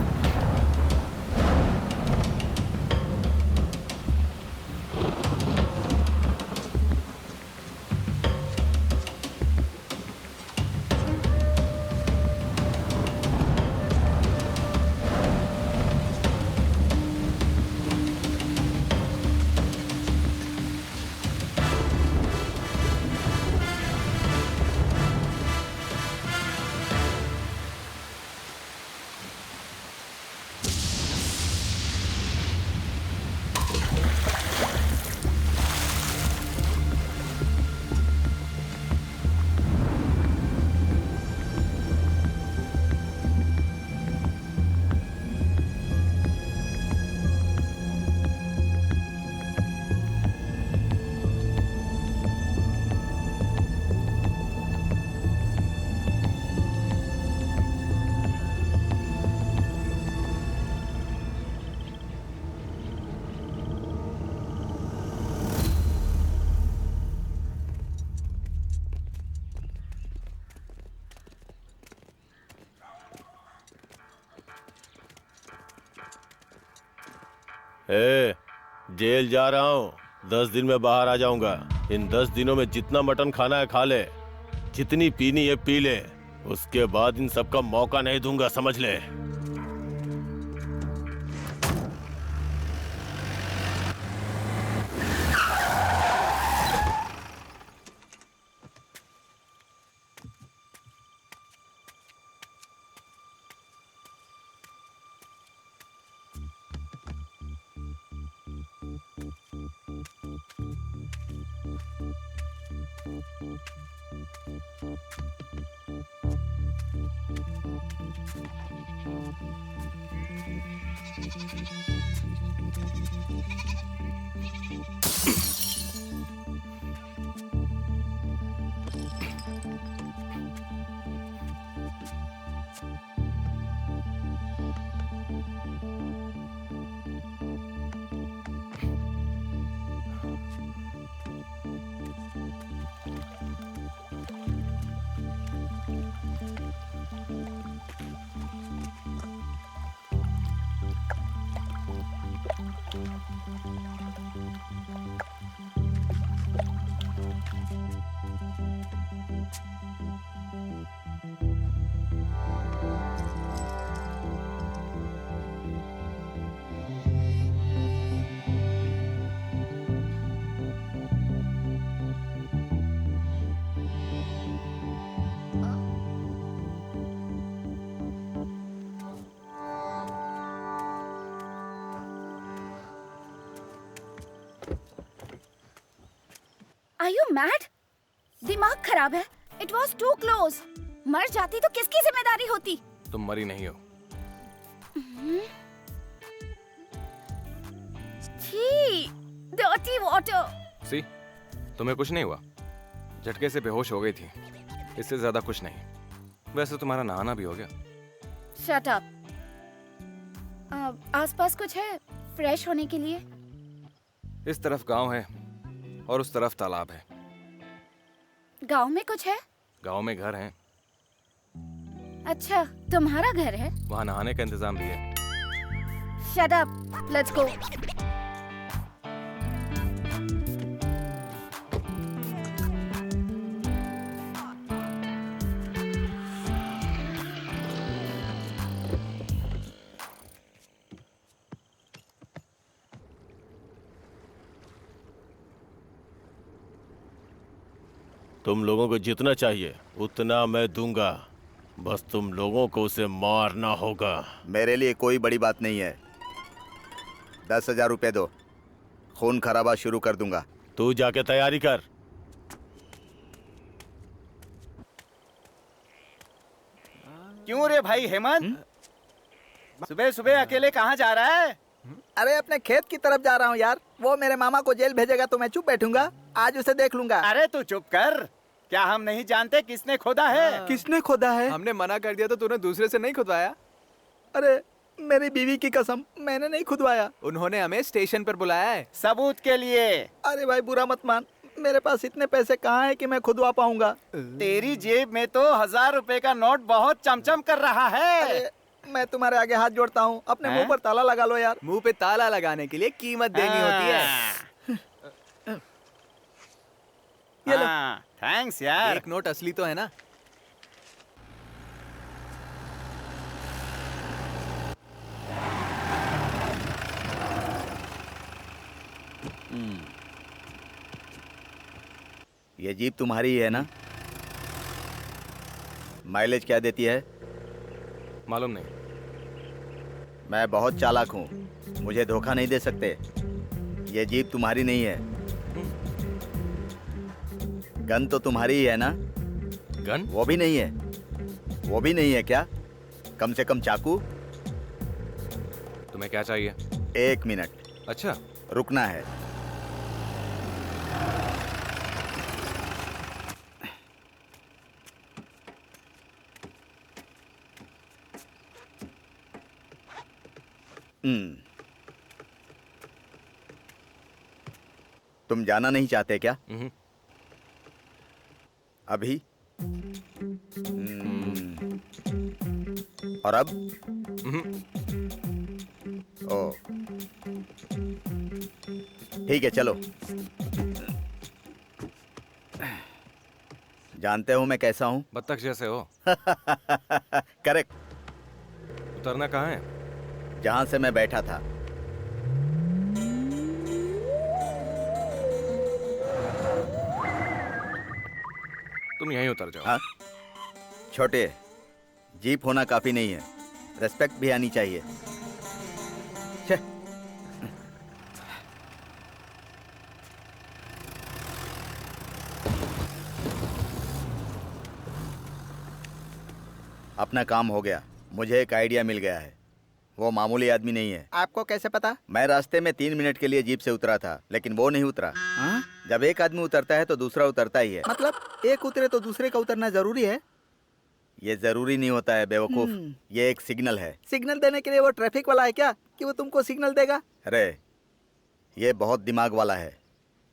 जेल जा रहा हूँ, 10 दिन में बाहर आ जाऊंगा। इन 10 दिनों में जितना मटन खाना है खा ले, जितनी पीनी है पी ले, उसके बाद इन सबका मौका नहीं दूंगा, समझ ले। Are you mad? दिमाग खराब है। It was too close. मर जाती तो किसकी जिम्मेदारी होती? तुम मरी नहीं हो। छी, dirty water. सी, तुम्हें कुछ नहीं हुआ। झटके से बेहोश हो गई थी, इससे ज्यादा कुछ नहीं। वैसे तुम्हारा नहाना भी हो गया। Shut up. आसपास कुछ है फ्रेश होने के लिए? इस तरफ गांव है और उस तरफ तालाब है। गांव में कुछ है? गांव में घर हैं। अच्छा, तुम्हारा घर है? वहाँ नहाने का इंतजाम भी है। Shut up, let's go. तुम लोगों को जितना चाहिए उतना मैं दूंगा, बस तुम लोगों को उसे मारना होगा। मेरे लिए कोई बड़ी बात नहीं है। 10,000 रुपए दो, खून खराबा शुरू कर दूंगा। तू जाके तैयारी कर। क्यों रे भाई हेमंत, सुबह सुबह अकेले कहाँ जा रहा है? अरे अपने खेत की तरफ जा रहा हूँ यार। वो मेरे मामा को जेल भेजेगा तो मैं चुप बैठूंगा, आज उसे देख लूंगा। अरे तू चुप कर, क्या हम नहीं जानते किसने खोदा है? किसने खोदा है? हमने मना कर दिया तो तूने दूसरे से नहीं खुदवाया? अरे मेरी बीवी की कसम, मैंने नहीं खुदवाया। उन्होंने हमें स्टेशन पर बुलाया है सबूत के लिए। अरे भाई बुरा मत मान, मेरे पास इतने पैसे कहाँ है कि मैं खुदवा पाऊंगा। तेरी जेब में तो 1,000 रुपए का नोट बहुत चमचम कर रहा है। अरे मैं तुम्हारे आगे हाथ जोड़ता हूँ, अपने मुंह पर ताला लगा लो यार। मुंह पे ताला लगाने के लिए कीमत देनी होती है। ये लो। थैंक्स यार। एक नोट असली तो है ना? ये जीप तुम्हारी ही है ना? माइलेज क्या देती है? मालूम नहीं। मैं बहुत चालाक हूँ, मुझे धोखा नहीं दे सकते। ये जीप तुम्हारी नहीं है। गन तो तुम्हारी ही है ना? गन? वो भी नहीं है। वो भी नहीं है क्या? कम से कम चाकू? तुम्हें क्या चाहिए? 1 मिनट। अच्छा, रुकना है। तुम जाना नहीं चाहते क्या? अभी? और अब? ओ, ठीक है चलो। जानते हो मैं कैसा हूं? बत्तख जैसे हो। करेक्ट। उतरना कहाँ है? जहां से मैं बैठा था। तुम यहीं उतर जाओ। हाँ? छोटे, जीप होना काफी नहीं है, रेस्पेक्ट भी आनी चाहिए। छे। अपना काम हो गया, मुझे एक आइडिया मिल गया है। वो मामूली आदमी नहीं है। आपको कैसे पता? मैं रास्ते में 3 मिनट के लिए जीप से उतरा था, लेकिन वो नहीं उतरा। हाँ? जब एक आदमी उतरता है तो दूसरा उतरता ही है। मतलब एक उतरे तो दूसरे का उतरना जरूरी है? ये जरूरी नहीं होता है बेवकूफ, ये एक सिग्नल है। सिग्नल देने के लिए वो ट्रैफिक वाला है क्या कि वो तुमको सिग्नल देगा? अरे ये बहुत दिमाग वाला है,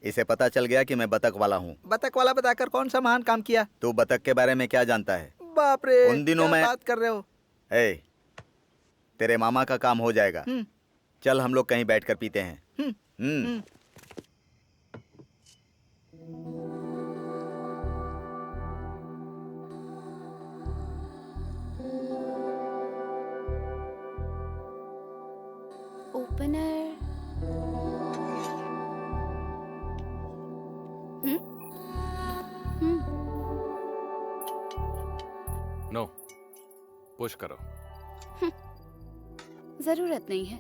इसे पता चल गया कि मैं बतख वाला हूँ। बतख वाला बताकर कौन सा महान काम किया? तू बतख के बारे में क्या जानता है? बाप रे, उन दिनों क्या में बात कर रहे हो? ए, तेरे मामा का काम हो जाएगा। चल हम लोग कहीं बैठकर पीते हैं। ओपनर। नो, पुश करो। जरूरत नहीं है।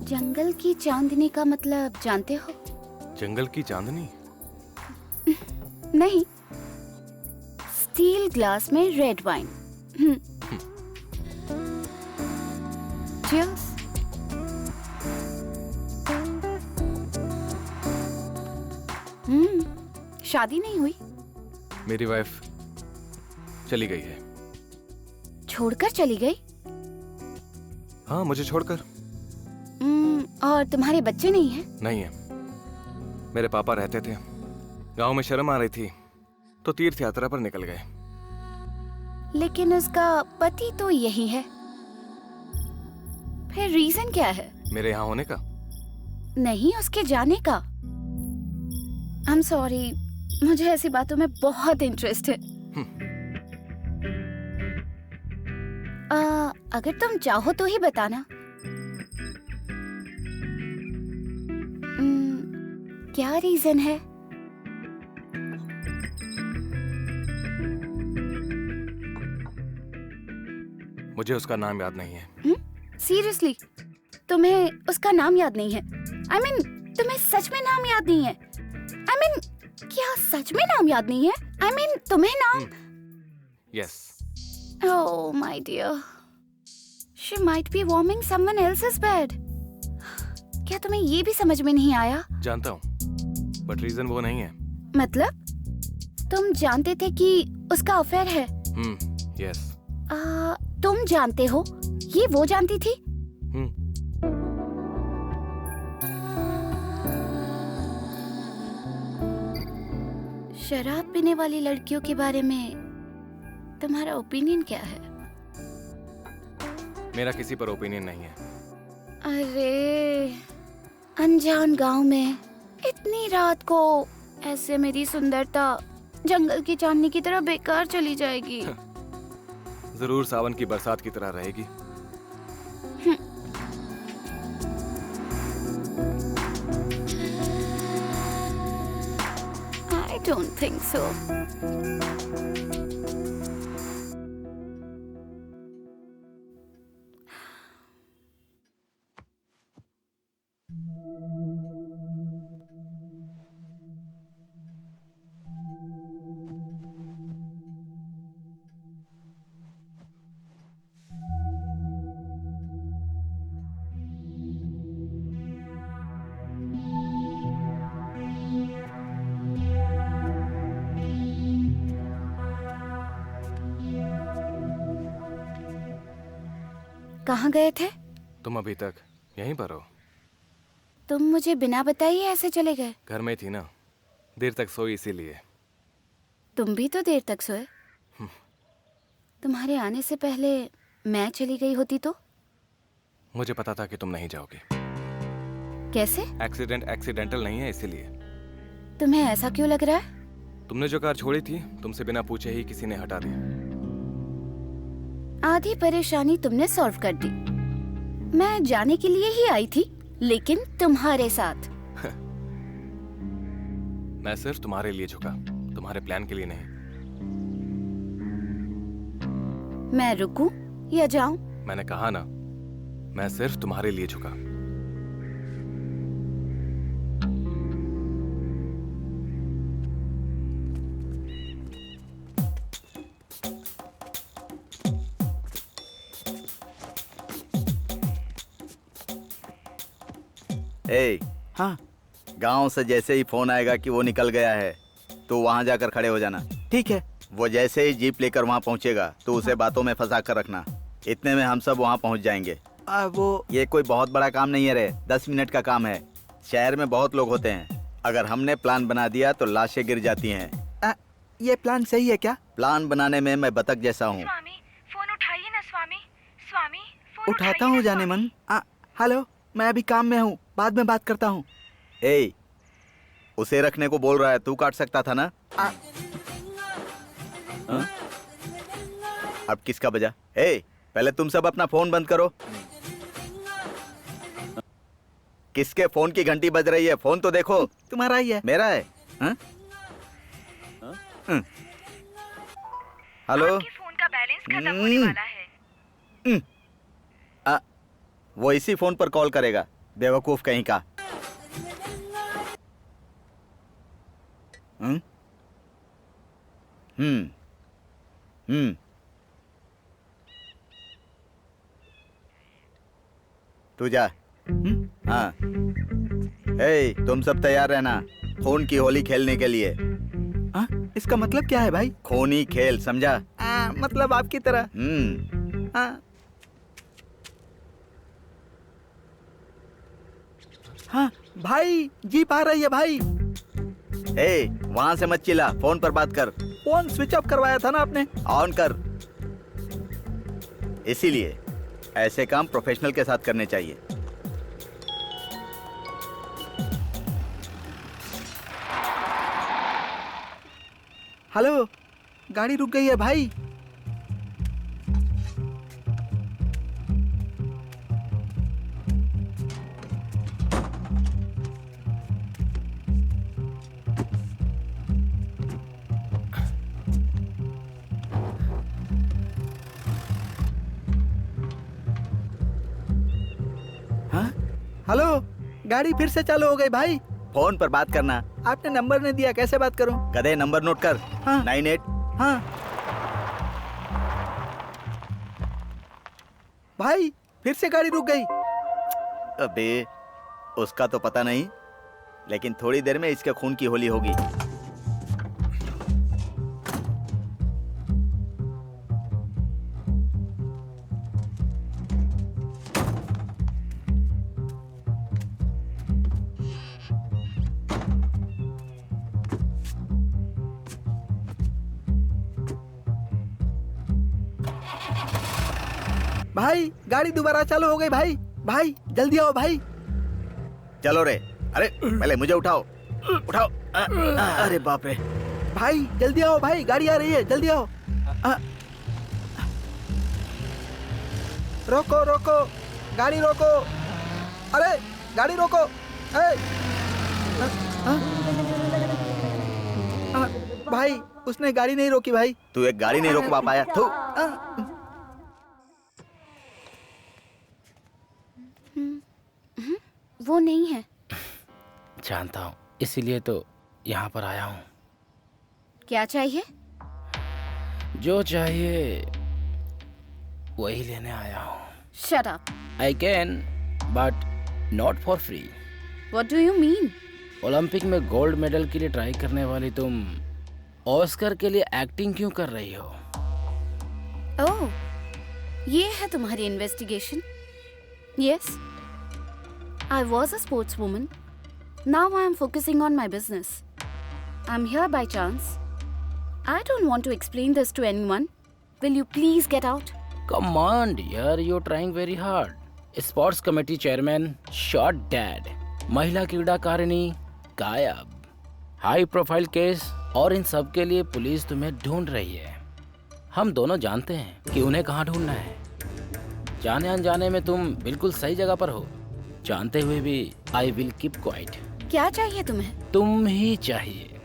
जंगल की चांदनी का मतलब जानते हो? जंगल की चांदनी? नहीं, स्टील ग्लास में रेड वाइन, Cheers. शादी नहीं हुई? मेरी वाइफ चली गई है। छोड़कर चली गई? हाँ, मुझे छोड़कर। और तुम्हारे बच्चे नहीं हैं? नहीं है। मेरे पापा रहते थे, गांव में शर्म आ रही थी तो तीर्थ यात्रा पर निकल गए। लेकिन उसका पति तो यही है, फिर रीजन क्या है? मेरे यहाँ होने का? नहीं, उसके जाने का। I'm sorry, मुझे ऐसी बातों में बहुत इंटरेस्ट है। अगर तुम चाहो तो ही बताना। क्या रीजन है? मुझे उसका नाम याद नहीं है। सीरियसली? तुम्हें उसका नाम याद नहीं है? I mean, तुम्हें सच में नाम याद नहीं है? I mean, क्या सच में नाम याद नहीं है? I mean, तुम्हें नाम? Yes. Oh my dear, she might be warming someone else's bed. क्या तुम्हें ये भी समझ में नहीं आया? जानता हूँ, बट रीजन वो नहीं है। मतलब? तुम जानते थे कि उसका अफेयर है? Yes. तुम जानते हो, ये वो जानती थी? शराब पीने वाली लड़कियों के बारे में तुम्हारा ओपिनियन क्या है? मेरा किसी पर ओपिनियन नहीं है। अरे, अनजान गांव में इतनी रात को ऐसे मेरी सुंदरता जंगल की चांदनी की तरह बेकार चली जाएगी। जरूर सावन की बरसात की तरह रहेगी। I don't think so. कहाँ गए थे? तुम अभी तक यहीं पर हो? तुम मुझे बिना बताए ऐसे चले गए? घर में थी ना, देर तक सोई इसीलिए। तुम भी तो देर तक सोए। तुम्हारे आने से पहले मैं चली गई होती तो? मुझे पता था कि तुम नहीं जाओगे। कैसे? एक्सीडेंटल नहीं है इसीलिए। तुम्हें ऐसा क्यों लग रहा है? तुमने जो कार छोड़ी थी, तुमसे बिना पूछे ही किसी ने हटा दी। आधी परेशानी तुमने सॉल्व कर दी। मैं जाने के लिए ही आई थी, लेकिन तुम्हारे साथ। मैं सिर्फ तुम्हारे लिए झुका, तुम्हारे प्लान के लिए नहीं। मैं रुकूं या जाऊं? मैंने कहा ना, मैं सिर्फ तुम्हारे लिए झुका। हाँ, गांव से जैसे ही फोन आएगा कि वो निकल गया है तो वहां जाकर खड़े हो जाना। ठीक है। वो जैसे ही जीप लेकर वहां पहुंचेगा तो उसे बातों में फंसा कर रखना। इतने में हम सब वहां पहुंच जाएंगे। वो ये कोई बहुत बड़ा काम नहीं है रे, 10 मिनट का काम है। शहर में बहुत लोग होते हैं, अगर हमने प्लान बना दिया तो लाशें गिर जाती हैं। ये प्लान सही है क्या? प्लान बनाने में मैं बतख जैसा हूँ। स्वामी, फोन उठाइए ना स्वामी। स्वामी, फोन उठाता हूँ जाने मन। हेलो, मैं अभी काम में हूँ, बाद में बात करता हूँ। ए, उसे रखने को बोल रहा है, तू काट सकता था ना? अब किसका बजा? ए, पहले तुम सब अपना फोन बंद करो। किसके फोन की घंटी बज रही है? फोन तो देखो। तुम्हारा ही है। मेरा है। हेलो, फोन का बैलेंस खत्म होने वाला है। वो इसी फोन पर कॉल करेगा, बेवकूफ कहीं का। तू जा। हाँ, तुम सब तैयार रहना खून की होली खेलने के लिए। इसका मतलब क्या है भाई? खूनी खेल, समझा? मतलब आपकी तरह। हाँ भाई, जीप आ रही है भाई। वहां से मत चिल्ला, फोन पर बात कर। फोन स्विच ऑफ करवाया था ना आपने? ऑन कर। इसीलिए ऐसे काम प्रोफेशनल के साथ करने चाहिए। हेलो, गाड़ी रुक गई है भाई। हेलो, गाड़ी फिर से चालू हो गई भाई। फोन पर बात करना। आपने नंबर नहीं दिया, कैसे बात करूं? गधे, नंबर नोट कर। 98। हाँ भाई, फिर से गाड़ी रुक गई। अबे, उसका तो पता नहीं, लेकिन थोड़ी देर में इसके खून की होली होगी। भाई, गाड़ी दोबारा चालू हो गई भाई। भाई जल्दी आओ भाई। चलो रे। अरे पहले मुझे उठाओ, उठाओ। अरे बाप रे। भाई जल्दी आओ भाई, गाड़ी आ रही है, जल्दी आओ। रोको रोको, गाड़ी रोको। अरे गाड़ी रोको। भाई, उसने गाड़ी नहीं रोकी भाई। तू एक गाड़ी नहीं रोकवा पाया। थू। वो नहीं है। जानता हूँ, इसीलिए तो यहाँ पर आया हूँ। क्या चाहिए? जो चाहिए वही लेने आया हूँ। Shut up. I can, but not for free. What do you mean? Olympic में गोल्ड मेडल के लिए ट्राई करने वाली तुम ऑस्कर के लिए एक्टिंग क्यों कर रही हो? ओह, ये है तुम्हारी investigation? Yes. I was a sportswoman. Now I am focusing on my business. I'm here by chance. I don't want to explain this to anyone. Will you please get out? Come on, dear, you're trying very hard. Sports committee chairman shot dead. महिला क्रीड़ाकारिणी गायब. हाई प्रोफाइल केस, और इन सब के लिए पुलिस तुम्हें ढूंढ रही है। हम दोनों जानते हैं कि उन्हें कहाँ ढूंढना है। जाने अनजाने में तुम बिल्कुल सही जगह पर हो। जानते हुए भी आई विल कीप क्वाइट। क्या चाहिए तुम्हें? तुम ही चाहिए,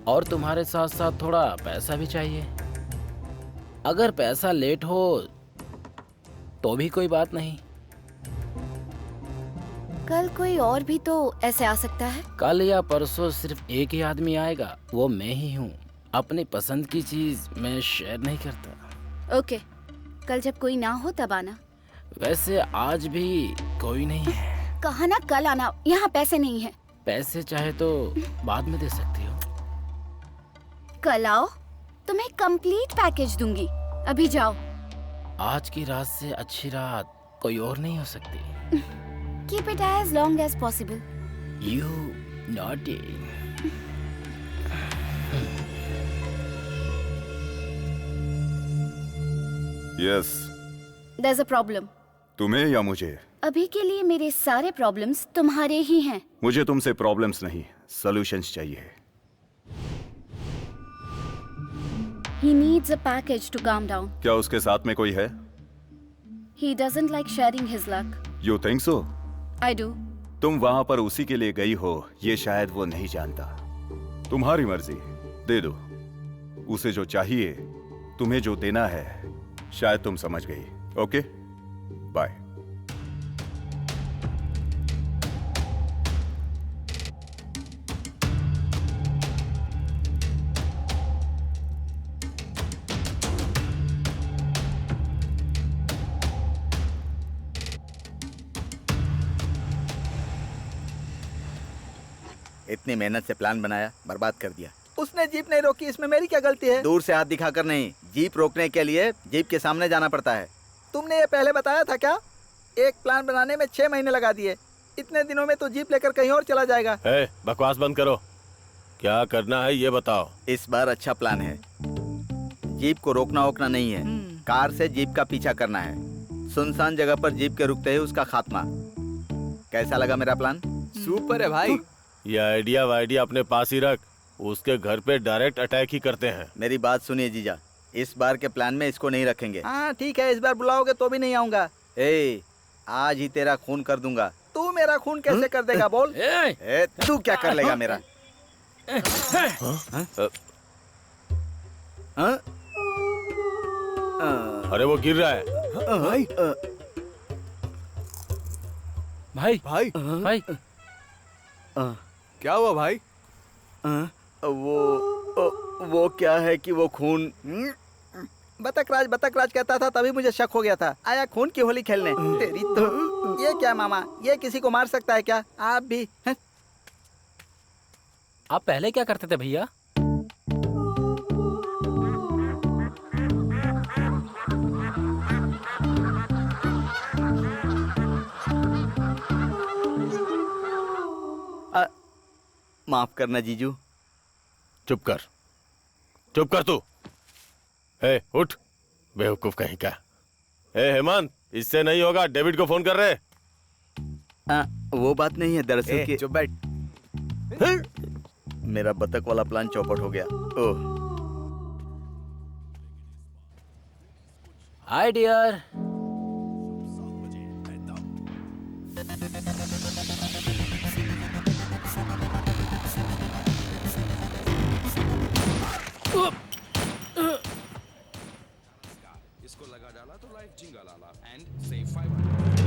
और तुम्हारे साथ साथ थोड़ा पैसा भी चाहिए। अगर पैसा लेट हो तो भी कोई बात नहीं। कल कोई और भी तो ऐसे आ सकता है। कल या परसों सिर्फ एक ही आदमी आएगा, वो मैं ही हूँ। अपनी पसंद की चीज मैं शेयर नहीं करता। ओके, कल जब कोई ना हो तब आना। वैसे आज भी कोई नहीं है। कहा ना कल आना, यहाँ पैसे नहीं है। पैसे चाहे तो बाद में दे सकती हो। कल आओ, तुम्हें कंप्लीट पैकेज दूंगी। अभी जाओ। आज की रात से अच्छी रात कोई और नहीं हो सकती। Keep it as long as possible. You naughty. Yes. There's a problem. तुम्हें या मुझे? अभी के लिए मेरे सारे प्रॉब्लम्स तुम्हारे ही हैं। मुझे तुमसे प्रॉब्लम्स नहीं, सॉल्यूशंस चाहिए। He needs a package to calm down. क्या उसके साथ में कोई है? He doesn't like sharing his luck. You think so? I do. तुम वहां पर उसी के लिए गई हो, ये शायद वो नहीं जानता। तुम्हारी मर्जी, दे दो उसे जो चाहिए। तुम्हें जो देना है शायद तुम समझ गई। Okay, bye. इतनी मेहनत से प्लान बनाया, बर्बाद कर दिया। उसने जीप नहीं रोकी, इसमें मेरी क्या गलती है? दूर से हाथ दिखाकर नहीं, जीप रोकने के लिए जीप के सामने जाना पड़ता है। तुमने ये पहले बताया था क्या? एक प्लान बनाने में 6 महीने लगा दिए। इतने दिनों में तो जीप लेकर कहीं और चला जाएगा। बकवास बंद करो, क्या करना है ये बताओ। इस बार अच्छा प्लान है। जीप को रोकना वोकना नहीं है, कार से जीप का पीछा करना है। सुनसान जगह पर जीप के रुकते ही उसका खात्मा। कैसा लगा मेरा प्लान? सुपर है भाई। ये आइडिया वाइडिया अपने पास ही रख, उसके घर पे डायरेक्ट अटैक ही करते हैं। मेरी बात सुनिए जीजा, इस बार के प्लान में इसको नहीं रखेंगे। हाँ ठीक है, इस बार बुलाओगे तो भी नहीं आऊंगा। आज ही तेरा खून कर दूंगा। तू मेरा खून कैसे कर देगा बोल? तू क्या कर लेगा मेरा? अरे वो गिर रहा है। भाई भाई भाई भाई क्या हुआ भाई? वो क्या है कि वो खून बतख राज कहता था, तभी मुझे शक हो गया था। आया खून की होली खेलने। तेरी तो ये क्या मामा, ये किसी को मार सकता है क्या? आप भी हैं? आप पहले क्या करते थे भैया? माफ करना जीजू। चुप कर तू। उठ बेवकूफ कहीं का। हेमंत, इससे नहीं होगा, डेविड को फोन कर रहे। वो बात नहीं है दरअसल कि चुप बैठ। मेरा बतख वाला प्लान चौपट हो गया। ओह हाय डियर। इसको लगा डाला तो लाइफ जिंगा लाला एंड सेव 500।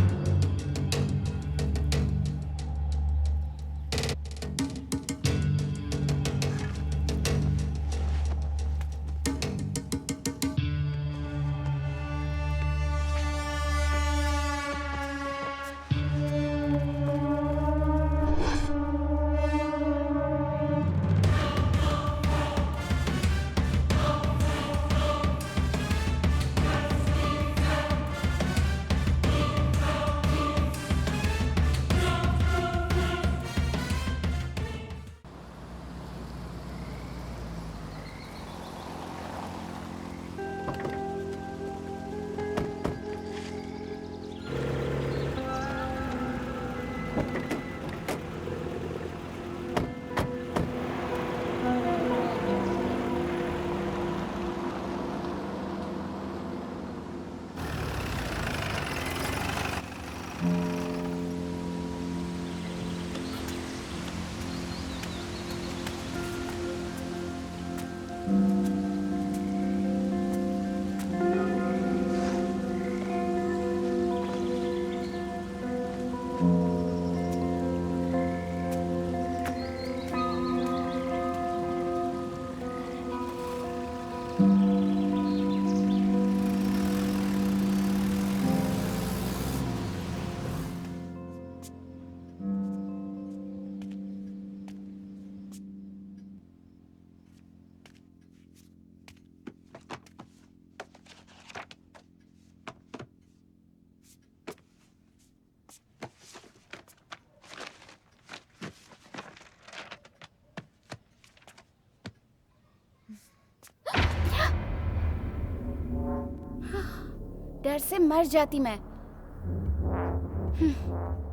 डर से मर जाती मैं।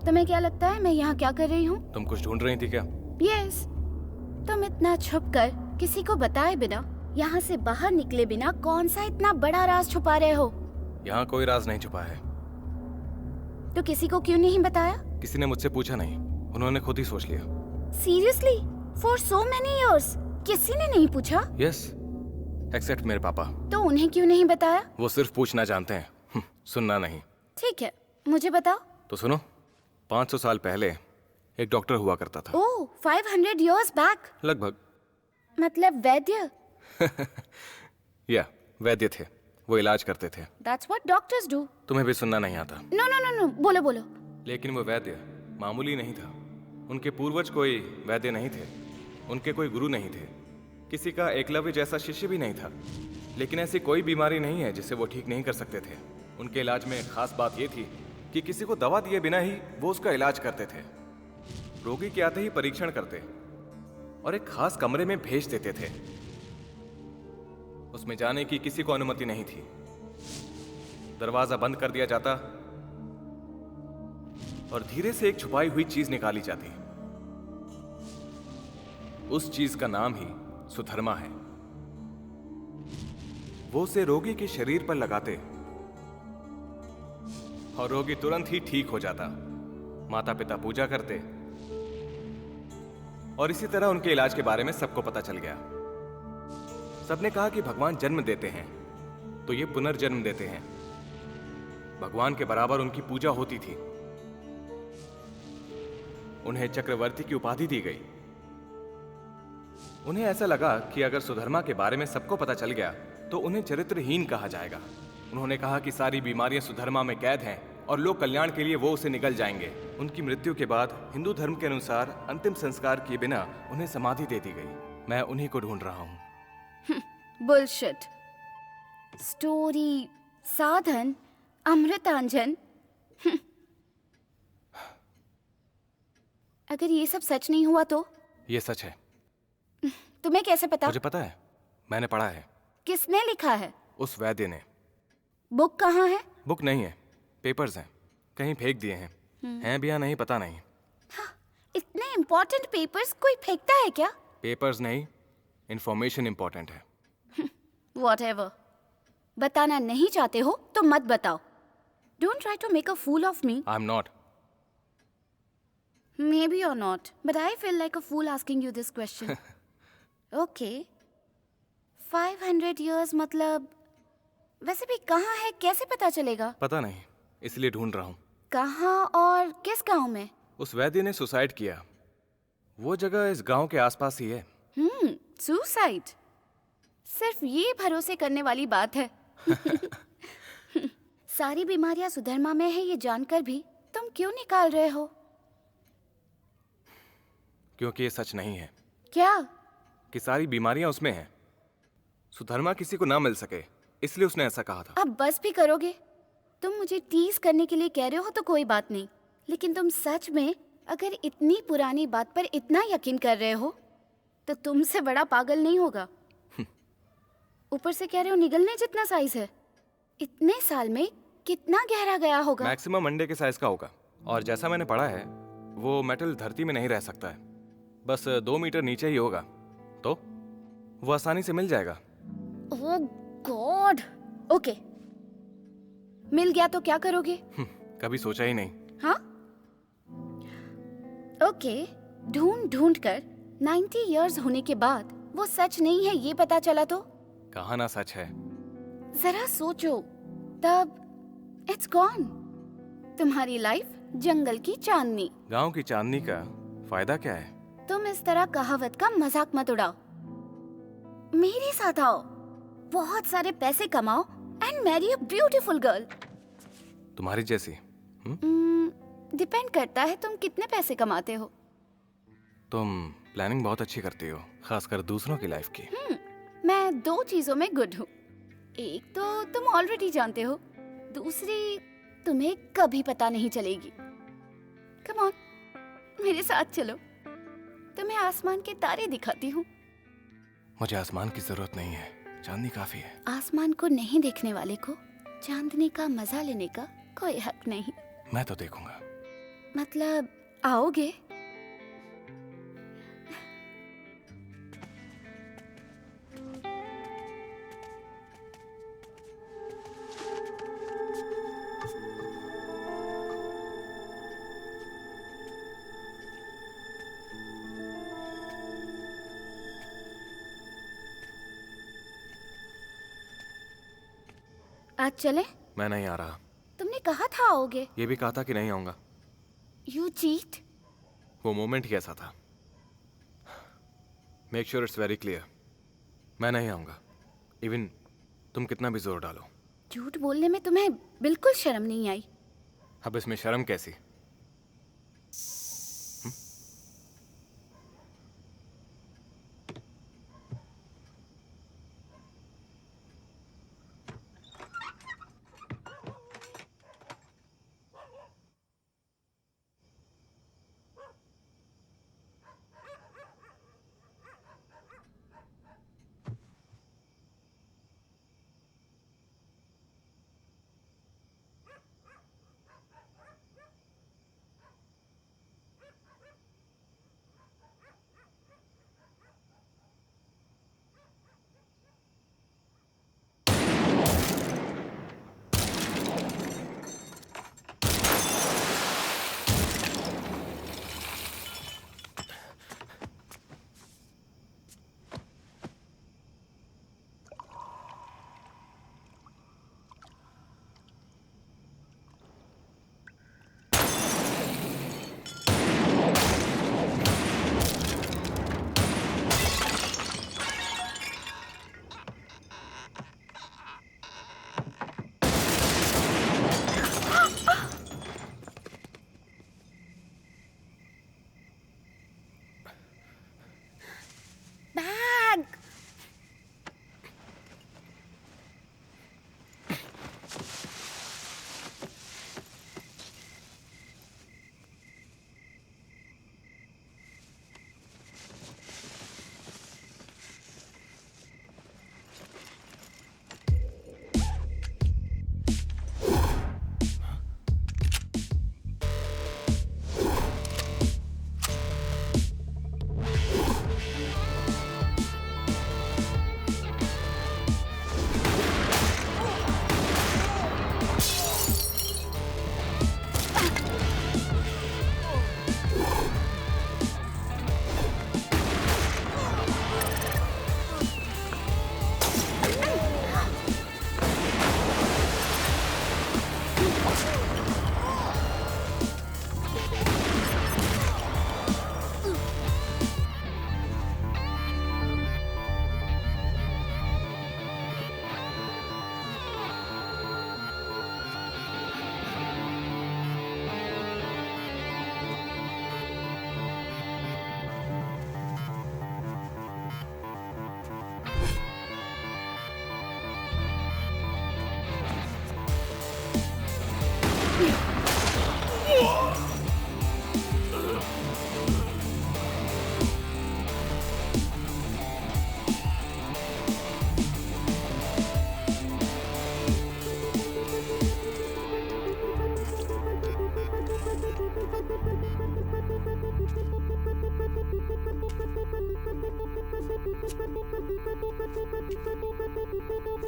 तुम्हें क्या लगता है मैं यहाँ क्या कर रही हूँ? तुम कुछ ढूंढ रही थी क्या? यस। तुम इतना छुप कर किसी को बताए बिना, यहाँ से बाहर निकले बिना कौन सा इतना बड़ा राज छुपा रहे हो? यहाँ कोई राज नहीं छुपा है। तो किसी को क्यों नहीं बताया? किसी ने मुझसे पूछा नहीं, उन्होंने खुद ही सोच लिया। Seriously? For so many years किसी ने नहीं पूछा? यस, एक्सेप्ट मेरे पापा। तो उन्हें क्यों नहीं बताया? वो सिर्फ पूछना जानते हैं, सुनना नहीं। ठीक है, मुझे बताओ। तो सुनो, 500 साल पहले एक डॉक्टर हुआ करता था। ओह, 500 years back? लगभग। मतलब वैद्य? या वैद्य थे, वो इलाज करते थे। That's what doctors do. तुम्हें भी सुनना नहीं आता। No, no, no, no. बोलो बोलो। लेकिन वो वैद्य मामूली नहीं था, उनके पूर्वज कोई वैद्य नहीं थे, उनके कोई गुरु नहीं थे, किसी का एकलव्य जैसा शिष्य भी नहीं था। लेकिन ऐसी कोई बीमारी नहीं है जिसे वो ठीक नहीं कर सकते थे। उनके इलाज में खास बात ये थी कि किसी को दवा दिए बिना ही वो उसका इलाज करते थे। रोगी के आते ही परीक्षण करते और एक खास कमरे में भेज देते थे। उसमें जाने की किसी को अनुमति नहीं थी। दरवाजा बंद कर दिया जाता और धीरे से एक छुपाई हुई चीज निकाली जाती। उस चीज का नाम ही सुधर्मा है। वो उसे रोगी के शरीर पर लगाते और रोगी तुरंत ही ठीक हो जाता। माता पिता पूजा करते और इसी तरह उनके इलाज के बारे में सबको पता चल गया। सबने कहा कि भगवान जन्म देते हैं तो ये पुनर्जन्म देते हैं। भगवान के बराबर उनकी पूजा होती थी। उन्हें चक्रवर्ती की उपाधि दी गई। उन्हें ऐसा लगा कि अगर सुधर्मा के बारे में सबको पता चल गया तो उन्हें चरित्रहीन कहा जाएगा। उन्होंने कहा कि सारी बीमारियां सुधर्मा में कैद हैं और लोक कल्याण के लिए वो उसे निगल जाएंगे। उनकी मृत्यु के बाद हिंदू धर्म के अनुसार अंतिम संस्कार किए बिना उन्हें समाधि दे दी गई। मैं उन्हीं को ढूंढ रहा हूँ। बुलशिट। स्टोरी, साधन, अमृतांजन। अगर ये सब सच नहीं हुआ तो? ये सच है। तुम्हें कैसे पता? मुझे पता है, मैंने पढ़ा है। किसने लिखा है? उस वैद्य ने। बुक कहाँ है? बुक नहीं है, पेपर्स हैं। कहीं फेंक दिए हैं। हैं भी या नहीं पता नहीं। इतने इम्पोर्टेंट पेपर्स कोई फेंकता है क्या? पेपर्स नहीं, इंफॉर्मेशन इंपॉर्टेंट है। Whatever. बताना नहीं चाहते हो तो मत बताओ। Don't try to make a fool of me. I'm not. Maybe you're not, but I feel like a fool asking you this question. Okay. 500 years मतलब वैसे भी कहाँ है, कैसे पता चलेगा? पता नहीं, इसलिए ढूंढ रहा हूँ। कहाँ और किस गांव में? उस वैद्य ने सुसाइड किया। वो जगह इस गांव के आसपास ही है। सुसाइड। सिर्फ ये भरोसे करने वाली बात है। सारी बीमारियां सुधर्मा में है ये जानकर भी तुम क्यों निकाल रहे हो? क्योंकि ये सच नहीं है। क्या? कि सारी बीमारियां उसमें हैं। सुधर्मा किसी को ना मिल सके, इसलिए उसने ऐसा कहा था। अब बस भी करोगे? तुम मुझे टीज करने के लिए कह रहे हो तो कोई बात नहीं, लेकिन तुम सच में अगर इतनी पुरानी बात पर इतना यकीन कर रहे हो तो तुमसे बड़ा पागल नहीं होगा। ऊपर से कह रहे हो निगलने जितना साइज है। इतने साल में कितना गहरा गया होगा? मैक्सिमम अंडे के साइज का होगा। और जैसा मैंने पढ़ा है वो मेटल धरती में नहीं रह सकता है, बस 2 मीटर नीचे ही होगा, तो वो आसानी से मिल जाएगा। ओह गॉड। ओके, मिल गया तो क्या करोगे? कभी सोचा ही नहीं। हाँ ओके, ढूंढ ढूंढ कर 90 इयर्स होने के बाद वो सच नहीं है ये पता चला तो? कहा ना सच है। जरा सोचो, तब इट्स गॉन। तुम्हारी लाइफ जंगल की चांदनी। गांव की चांदनी का फायदा क्या है? तुम इस तरह कहावत का मजाक मत उड़ाओ। मेरे साथ आओ, बहुत सारे पैसे कमाओ and marry a beautiful girl. तुम्हारी जैसी? डिपेंड करता है तुम कितने पैसे कमाते हो। तुम प्लानिंग बहुत अच्छी करती हो, खासकर दूसरों की लाइफ की। मैं 2 चीजों में गुड हूँ। एक तो तुम ऑलरेडी जानते हो, दूसरी तुम्हें कभी पता नहीं चलेगी। कम ऑन, मेरे साथ चलो, तुम्हें आसमान के तारे दिखाती हूँ। मुझे आसमान की जरूरत नहीं है, चांदनी काफी है। आसमान को नहीं देखने वाले को चांदनी का मजा लेने का कोई हक नहीं। मैं तो देखूंगा। मतलब आओगे? आज चले? मैं नहीं आ रहा। तुमने कहा था आओगे। ये भी कहा था कि नहीं आऊंगा। You cheat? वो मोमेंट ही ऐसा था। Make sure it's very clear, मैं नहीं आऊंगा, इवन तुम कितना भी जोर डालो। झूठ बोलने में तुम्हें बिल्कुल शर्म नहीं आई? अब इसमें शर्म कैसी?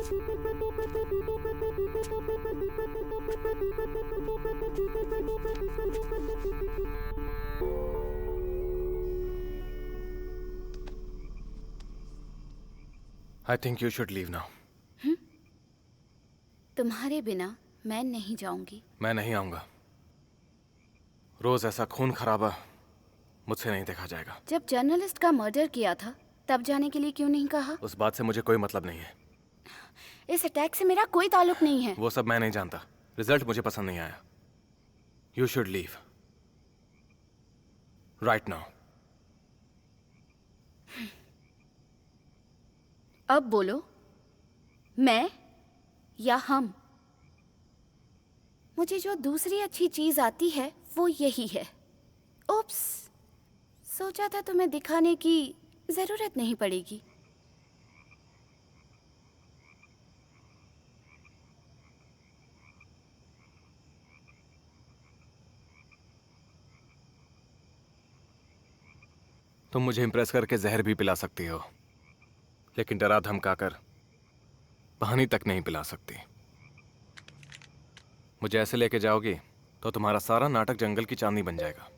I think you should leave now. तुम्हारे बिना मैं नहीं जाऊंगी। मैं नहीं आऊंगा। रोज ऐसा खून खराबा मुझसे नहीं देखा जाएगा। जब जर्नलिस्ट का मर्डर किया था तब जाने के लिए क्यों नहीं कहा? उस बात से मुझे कोई मतलब नहीं है। इस अटैक से मेरा कोई ताल्लुक नहीं है। वो सब मैं नहीं जानता। रिजल्ट मुझे पसंद नहीं आया। You should leave right now. अब बोलो, मैं या हम? मुझे जो दूसरी अच्छी चीज आती है वो यही है। ओप्स, सोचा था तुम्हें दिखाने की जरूरत नहीं पड़ेगी। तुम मुझे इम्प्रेस करके जहर भी पिला सकती हो, लेकिन डरा धमकाकर पानी तक नहीं पिला सकती। मुझे ऐसे लेके जाओगी तो तुम्हारा सारा नाटक जंगल की चांदनी बन जाएगा।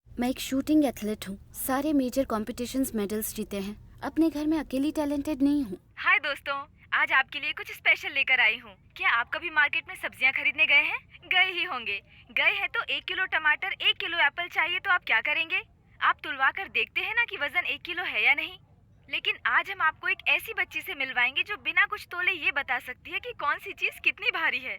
मैं एक शूटिंग एथलीट हूँ। सारे मेजर कॉम्पिटिशन्स मेडल्स जीते हैं। अपने घर में अकेली टैलेंटेड नहीं हूँ। हाय दोस्तों, आज आपके लिए कुछ स्पेशल लेकर आई हूँ। क्या आप कभी मार्केट में सब्जियाँ खरीदने गए हैं? गए ही होंगे। गए हैं तो 1 किलो टमाटर, 1 किलो एप्पल चाहिए तो आप क्या करेंगे? आप तुलवा कर देखते हैं ना कि वजन 1 किलो है या नहीं। लेकिन आज हम आपको एक ऐसी बच्ची से मिलवाएंगे जो बिना कुछ तोले ये बता सकती है कि कौन सी चीज कितनी भारी है।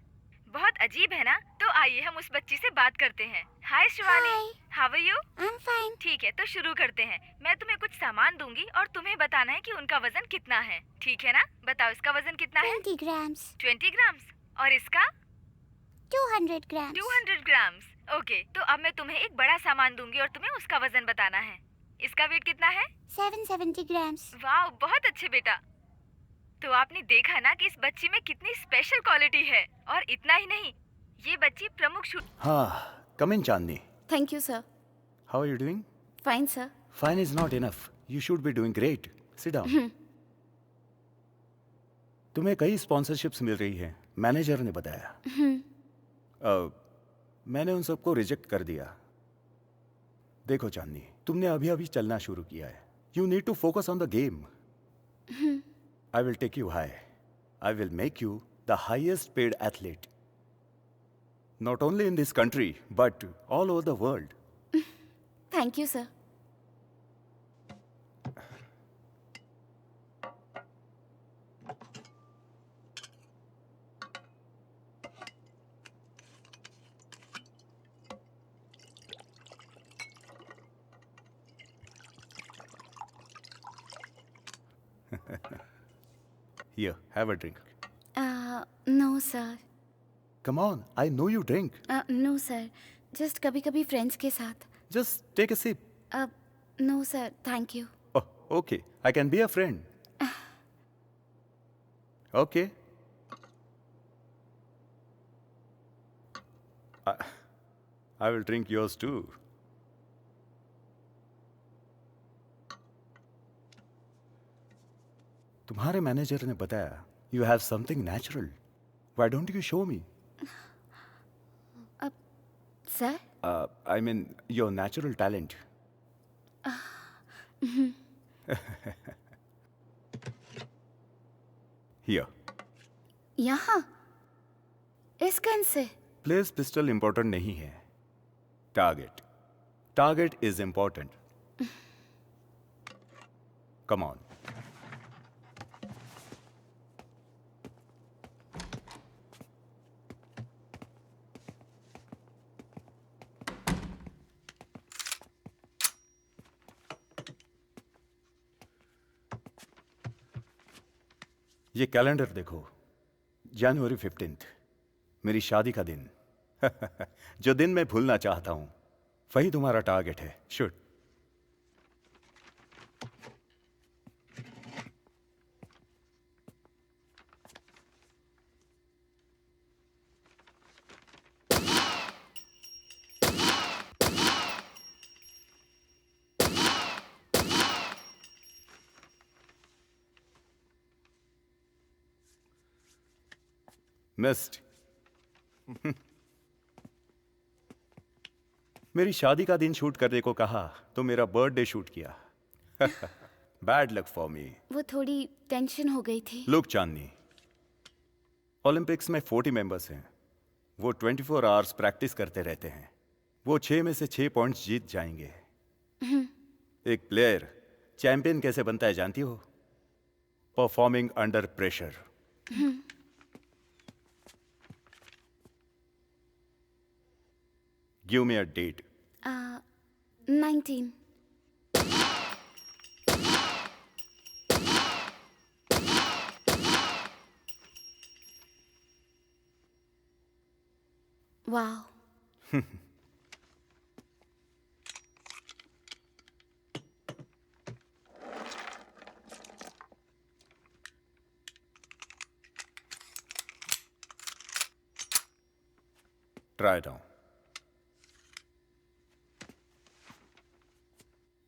बहुत अजीब है ना? तो आइए हम उस बच्ची से बात करते हैं। Hi Shivani, how are you? I am fine. ठीक है, तो शुरू करते हैं। मैं तुम्हें कुछ सामान दूंगी और तुम्हें बताना है कि उनका वजन कितना है। ठीक है ना? बताओ इसका वजन कितना है? 20 ग्राम्स। 20 ग्राम्स। और इसका? 200 ग्राम्स। 200 ग्राम्स। ओके, तो अब मैं तुम्हें एक बड़ा सामान दूंगी और तुम्हें उसका वजन बताना है। इसका वेट कितना है? 770 ग्राम्स। वाह, बहुत अच्छे बेटा। तो आपने देखा ना कि इस बच्ची में कितनी स्पेशल क्वालिटी है। और इतना ही नहीं, ये बच्ची प्रमुख शूट। हाँ, come in Chandni. Thank you sir. How are you doing? Fine sir. Fine is not enough, you should be doing great. Sit down. तुम्हें कई स्पॉन्सरशिप्स मिल रही हैं, मैनेजर ने बताया। मैंने उन सबको रिजेक्ट कर दिया। देखो चांदनी, तुमने अभी अभी चलना शुरू किया है। You need to focus on the game. I will take you high. I will make you the highest paid athlete. Not only in this country, but all over the world. Thank you sir. Here, have a drink. No sir. Come on, I know you drink. No sir, just कभी कभी फ्रेंड्स के साथ। Just take a sip. No sir, thank you. Oh, okay. I can be a friend. Okay. I will drink yours too. तुम्हारे मैनेजर ने बताया you have something natural. Why don't you show me? Sir? I mean your natural talent. Here. यहाँ? इस गन से? प्लेस पिस्टल इंपॉर्टेंट नहीं है, target. Target is important. Come on. ये कैलेंडर देखो, जनवरी 15, मेरी शादी का दिन. जो दिन मैं भूलना चाहता हूं, वही तुम्हारा टारगेट है. शुड. मिस्ड। मेरी शादी का दिन शूट करने को कहा तो मेरा बर्थडे शूट किया। Bad luck for me. वो थोड़ी टेंशन हो गई थी। लुक चांदनी, ओलंपिक्स में 40 मेंबर्स हैं। वो 24 आवर्स प्रैक्टिस करते रहते हैं। वो 6 में से 6 पॉइंट्स जीत जाएंगे। एक प्लेयर चैंपियन कैसे बनता है जानती हो? Performing under pressure. Give me a date. 19. Wow. Try it on.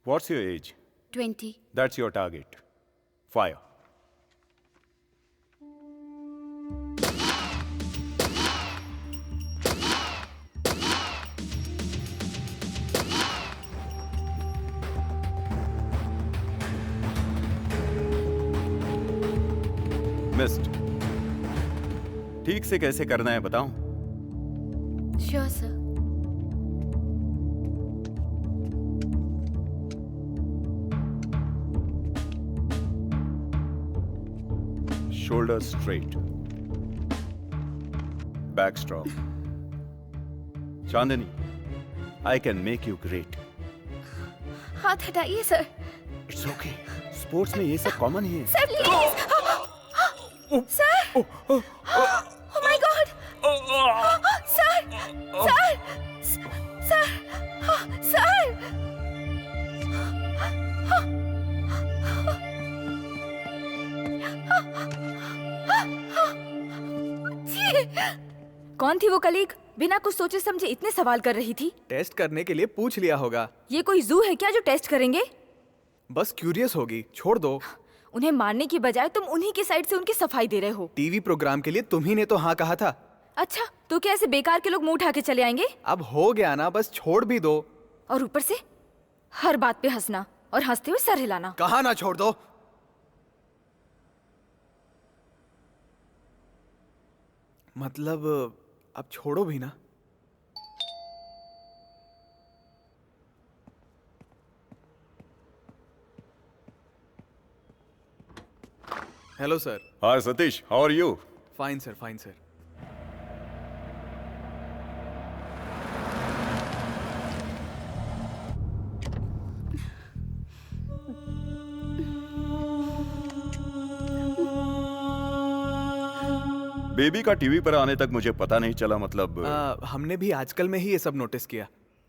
What's your age? 20. That's your target. Fire. Missed. ठीक से कैसे करना है बताऊं? Sure, sir. Shoulders straight. Back strong. Chandni, I can make you great. हाथ हटाइए सर। It's okay. स्पोर्ट्स में ये सब कॉमन ही है। Sir please. Sir. Oh my God. Sir. Sir. Sir. Sir. कौन थी वो कलीग? बिना कुछ सोचे समझे इतने सवाल कर रही थी। टेस्ट करने के लिए पूछ लिया होगा। ये कोई जू है क्या जो टेस्ट करेंगे? बस क्यूरियस होगी, छोड़ दो। उन्हें मारने की बजाय तुम उन्हीं की साइड से उनकी सफाई दे रहे हो। टीवी प्रोग्राम के लिए तुम ही ने तो हाँ कहा था। अच्छा, तो क्या ऐसे बेकार के लोग मुंह उठा के चले आएंगे? अब हो गया ना, बस छोड़ भी दो। और ऊपर से हर बात पे हंसना और हंसते हुए सर हिलाना। कहा ना छोड़ दो। मतलब अब छोड़ो भी ना। Hello sir. Hi Satish, how are you? Fine sir, fine sir. Baby का टीवी पर आने तक मुझे पता नहीं चला। मतलब हमने भी आजकल में ही ये सब नोटिस किया।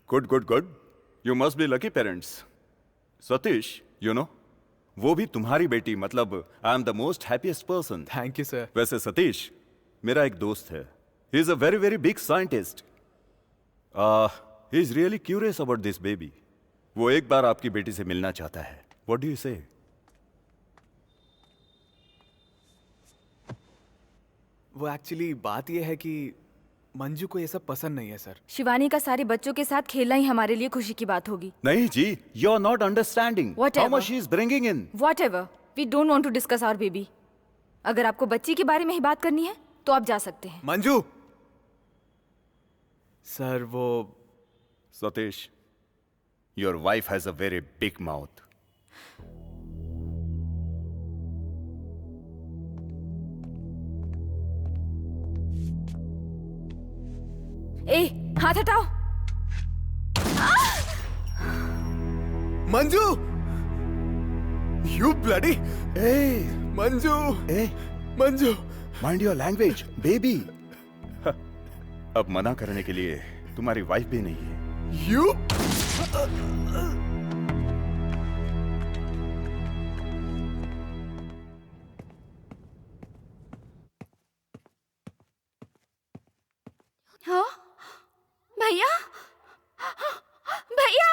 Good good good. You must be lucky parents. Satish, you know, वो भी तुम्हारी बेटी। मतलब I am the most happiest person. Thank you sir. वैसे सतीश, मेरा एक दोस्त है। He is a very very big scientist. He is really curious about this baby. वो एक बार आपकी बेटी से मिलना चाहता है। व्हाट डू यू से? वो एक्चुअली बात ये है कि मंजू को ये सब पसंद नहीं है सर। शिवानी का सारे बच्चों के साथ खेलना ही हमारे लिए खुशी की बात होगी। नहीं जी, you are not understanding how much she is bringing in. Whatever, we don't want to discuss our baby. अगर आपको बच्ची के बारे में ही बात करनी है तो आप जा सकते हैं। मंजू सर, वो Satish, your wife has a very big mouth. ए, हाथ हटाओ। Manju, you bloody. ए मंजू, ए Manju, mind your language baby. अब मना करने के लिए तुम्हारी वाइफ भी नहीं है। यू हाँ भैया, भैया,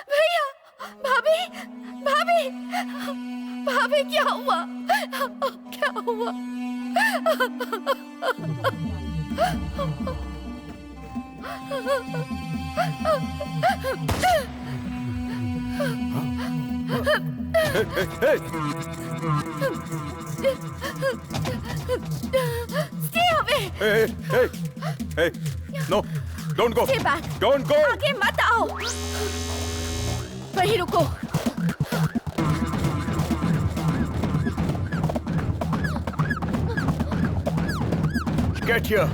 भैया, भाभी, भाभी, भाभी, क्या हुआ? क्या हुआ? Stay away! Hey, no, don't go. Stay back. Don't go. आगे मत आओ। वहीं रुको। Get here.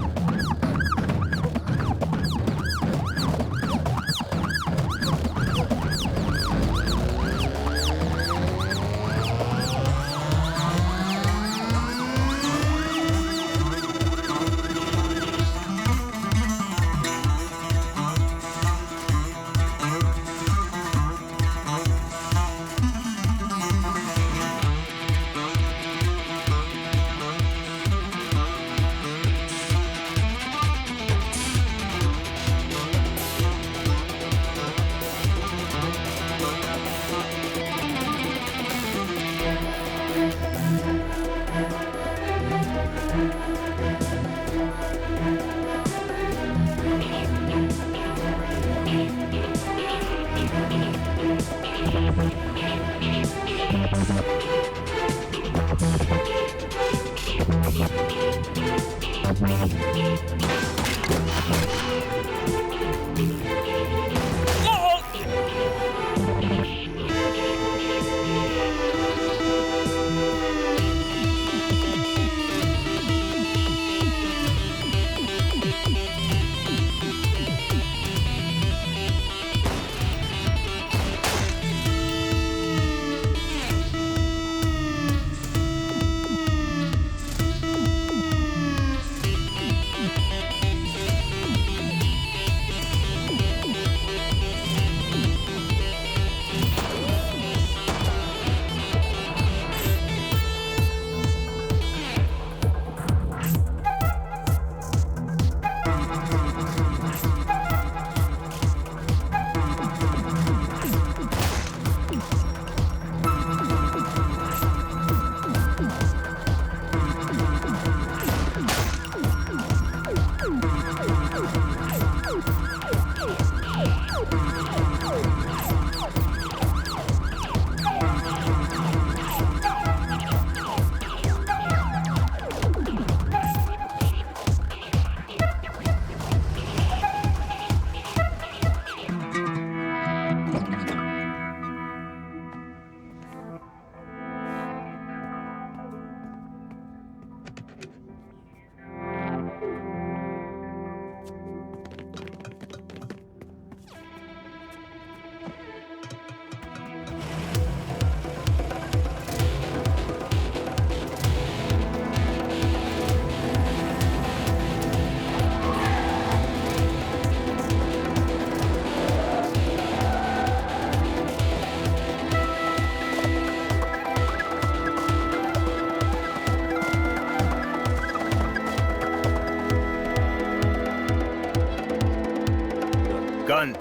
Gun!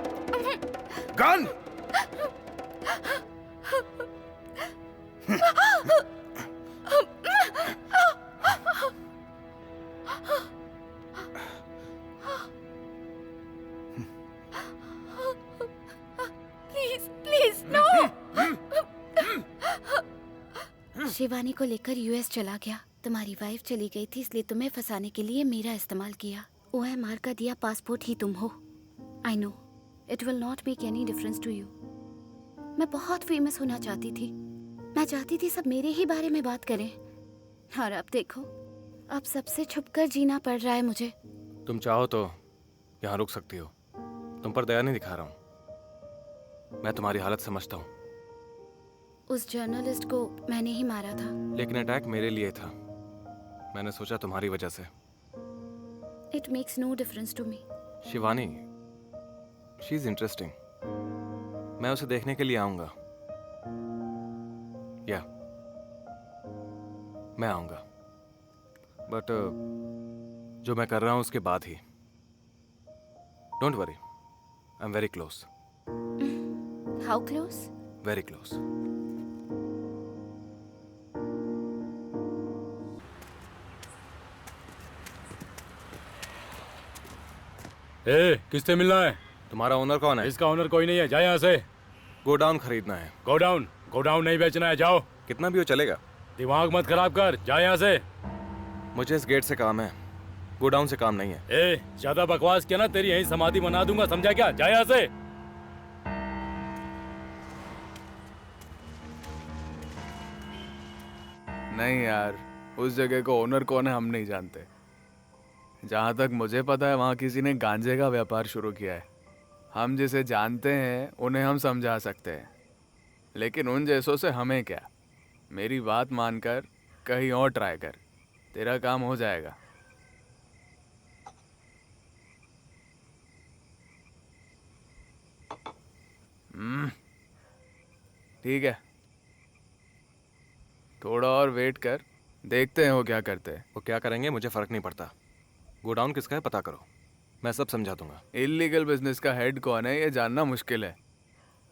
Gun! Please, no! Shivani को लेकर यूएस चला गया। तुम्हारी वाइफ चली गई थी, इसलिए तुम्हें फंसाने के लिए मेरा इस्तेमाल किया। ओएमआर का दिया पासपोर्ट ही तुम हो। I know it will not make any difference to you. मैं बहुत फेमस होना चाहती थी। मैं चाहती थी सब मेरे ही बारे में बात करें, और अब देखो, अब सबसे छुपकर जीना पड़ रहा है मुझे। तुम चाहो तो यहाँ रुक सकती हो। तुम पर दया नहीं दिखा रहा हूँ। मैं तुम्हारी हालत समझता हूँ। उस जर्नलिस्ट को मैंने ही मारा था। लेकिन अटैक मेरे लिए था। मैंने सोचा तुम्हारी वजह से। It makes no difference to me. Shivani, she is interesting. मैं उसे देखने के लिए आऊंगा। या मैं आऊंगा, बट जो मैं कर रहा हूं उसके बाद ही। Don't worry, I am very close. How close? Very close. किससे मिलना है? तुम्हारा ओनर कौन है? इसका ओनर कोई नहीं है, जा यहाँ से। गोडाउन खरीदना है। गोडाउन नहीं बेचना है, जाओ। कितना भी हो चलेगा। दिमाग मत खराब कर, जा यहाँ से। मुझे इस गेट से काम है, गोडाउन से काम नहीं है। ज्यादा बकवास किया ना, तेरी यहीं समाधि बना दूंगा, समझा क्या? जा यहाँ से। नहीं यार, उस जगह को ओनर कौन है हम नहीं जानते। जहाँ तक मुझे पता है वहाँ किसी ने गांजे का व्यापार शुरू किया है। हम जिसे जानते हैं उन्हें हम समझा सकते हैं, लेकिन उन जैसों से हमें क्या। मेरी बात मानकर कहीं और ट्राई कर, तेरा काम हो जाएगा। ठीक है, थोड़ा और वेट कर, देखते हैं वो क्या करते हैं। वो क्या करेंगे मुझे फर्क नहीं पड़ता। गोडाउन किसका है पता करो, मैं सब समझा दूंगा। इलीगल बिजनेस का हेड कौन है ये जानना मुश्किल है,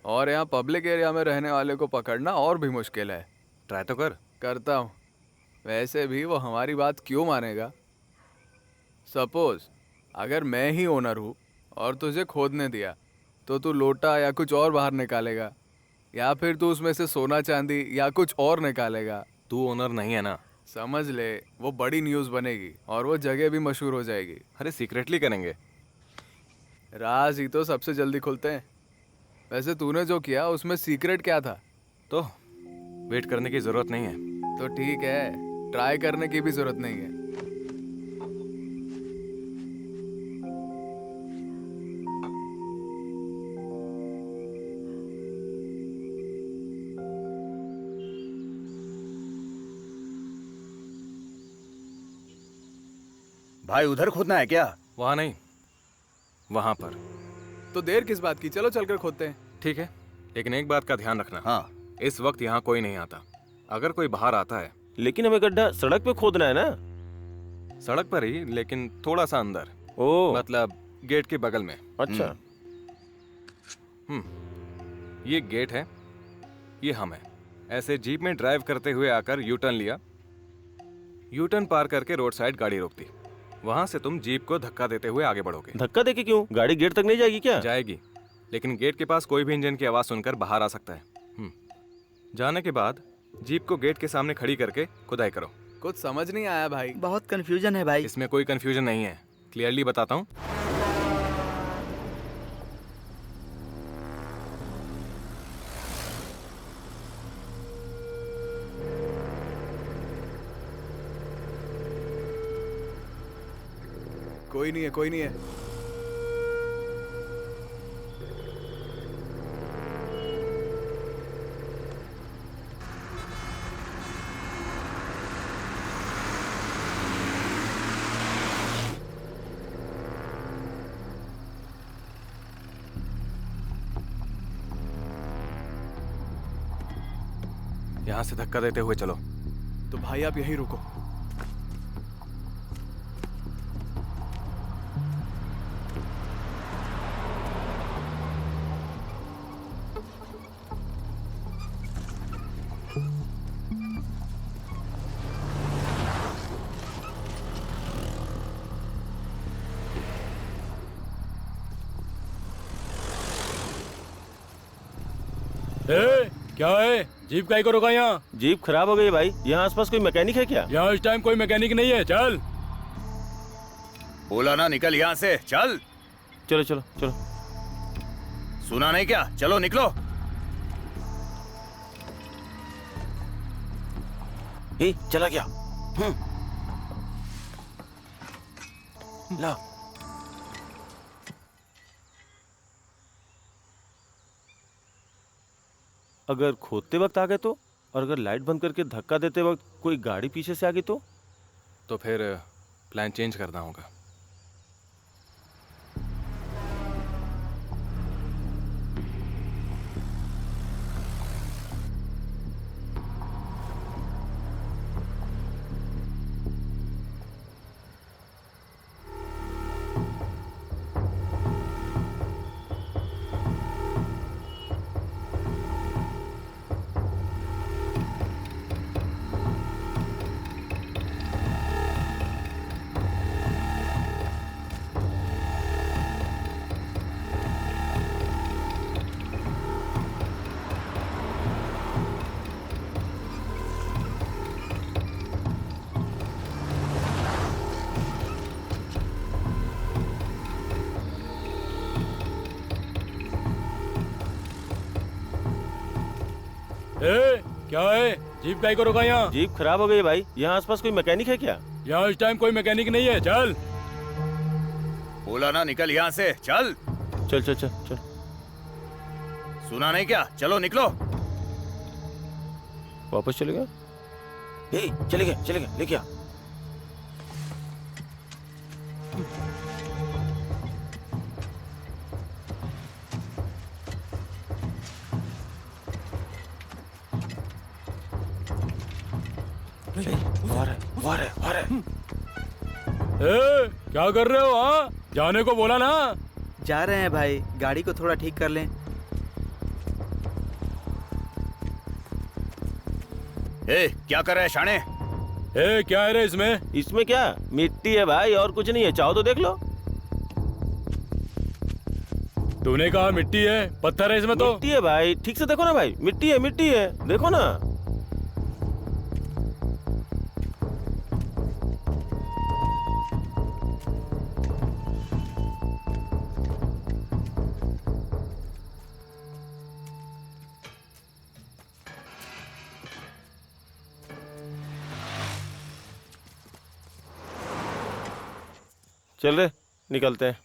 और यहाँ पब्लिक एरिया में रहने वाले को पकड़ना और भी मुश्किल है। ट्राई तो कर। करता हूँ। वैसे भी वो हमारी बात क्यों मानेगा? सपोज अगर मैं ही ओनर हूँ और तुझे खोदने दिया तो तू लोटा या कुछ और बाहर निकालेगा, या फिर तू उसमें से सोना चांदी या कुछ और निकालेगा। तू ओनर नहीं है ना। समझ ले, वो बड़ी न्यूज़ बनेगी और वो जगह भी मशहूर हो जाएगी। अरे सीक्रेटली करेंगे। राज ही तो सबसे जल्दी खुलते हैं। वैसे तूने जो किया उसमें सीक्रेट क्या था? तो वेट करने की जरूरत नहीं है। तो ठीक है, ट्राई करने की भी जरूरत नहीं है। भाई उधर खोदना है क्या? वहाँ नहीं, वहाँ पर। तो देर किस बात की, चलो चलकर खोदते हैं। ठीक है, लेकिन एक बात का ध्यान रखना। हाँ, इस वक्त यहाँ कोई नहीं आता। अगर कोई बाहर आता है। लेकिन हमें गड्ढा सड़क पे खोदना है ना? सड़क पर ही, लेकिन थोड़ा सा अंदर। मतलब गेट के बगल में। अच्छा। ये गेट है, ये हम है। ऐसे जीप में ड्राइव करते हुए आकर यू टर्न लिया, यू टर्न पार करके रोड साइड गाड़ी रोक दी। वहां से तुम जीप को धक्का देते हुए आगे बढ़ोगे। धक्का देके क्यों? गाड़ी गेट तक नहीं जाएगी क्या? जाएगी, लेकिन गेट के पास कोई भी इंजन की आवाज सुनकर बाहर आ सकता है। जाने के बाद जीप को गेट के सामने खड़ी करके खुदाई करो। कुछ समझ नहीं आया भाई, बहुत कंफ्यूजन है भाई। इसमें कोई कंफ्यूजन नहीं है, क्लियरली बताता हूँ। कोई नहीं है, कोई नहीं है। यहाँ से धक्का देते हुए चलो। तो भाई आप यहीं रुको। क्या है? जीप काहे को रोका यहाँ? जीप खराब हो गई भाई। यहाँ आसपास कोई मैकेनिक है क्या? यहाँ इस टाइम कोई मैकेनिक नहीं है, चल। बोला ना निकल यहाँ से, चल। चलो चलो चलो। सुना नहीं क्या? चलो निकलो। चला गया। ला। अगर खोदते वक्त आ गए तो, और अगर लाइट बंद करके धक्का देते वक्त कोई गाड़ी पीछे से आ गई तो फिर प्लान चेंज करना होगा। क्या है? जीप काहे को रोका यहाँ? जीप खराब हो गई भाई। यहाँ आसपास कोई मैकेनिक है क्या? यहाँ इस टाइम कोई मैकेनिक नहीं है। चल बोला ना निकल यहाँ से। चल चल चल चल चल। सुना नहीं क्या? चलो निकलो। वापस चले गया? चले गए लेके आ। क्या कर रहे हो? हाँ, जाने को बोला ना। जा रहे हैं भाई, गाड़ी को थोड़ा ठीक कर लें। क्या कर रहे हैं शाणे? क्या है रे इसमें? इसमें क्या? मिट्टी है भाई, और कुछ नहीं है। चाहो तो देख लो। तूने कहा मिट्टी है, पत्थर है इसमें तो। मिट्टी है भाई, ठीक से देखो ना भाई। मिट्टी है, देखो ना। चल रे, निकलते हैं।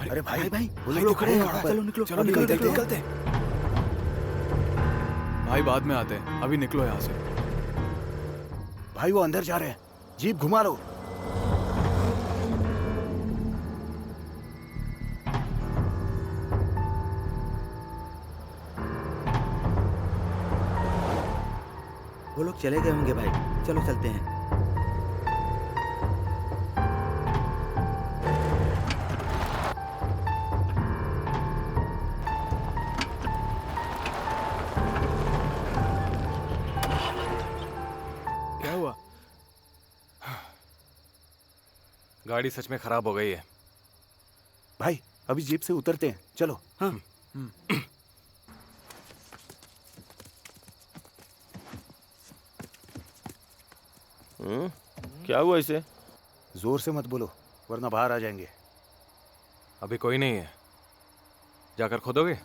अरे भाई वो लोग खड़े हैं। चलो निकलते हैं। भाई बाद में आते हैं, अभी निकलो यहाँ से। भाई वो अंदर जा रहे हैं, जीप घुमा लो। वो लोग चले गए होंगे भाई, चलो चलते हैं। क्या हुआ? गाड़ी सच में खराब हो गई है। भाई अभी जीप से उतरते हैं, चलो। हाँ। क्या हुआ इसे? जोर से मत बोलो वरना बाहर आ जाएंगे। अभी कोई नहीं है, जाकर खोदोगे?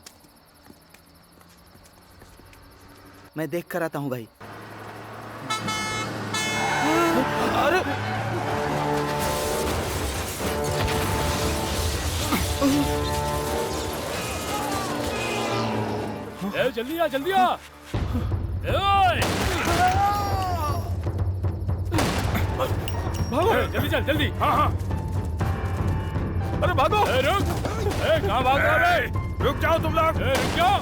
मैं देख कर आता हूँ भाई। अरे जल्दी आ, जल्दी आ। भागो, जल्दी चल, जल्दी। हाँ। अरे भागो। रुक। कहाँ भाग रहा है? रुक जाओ तुम लोग। रुक जाओ।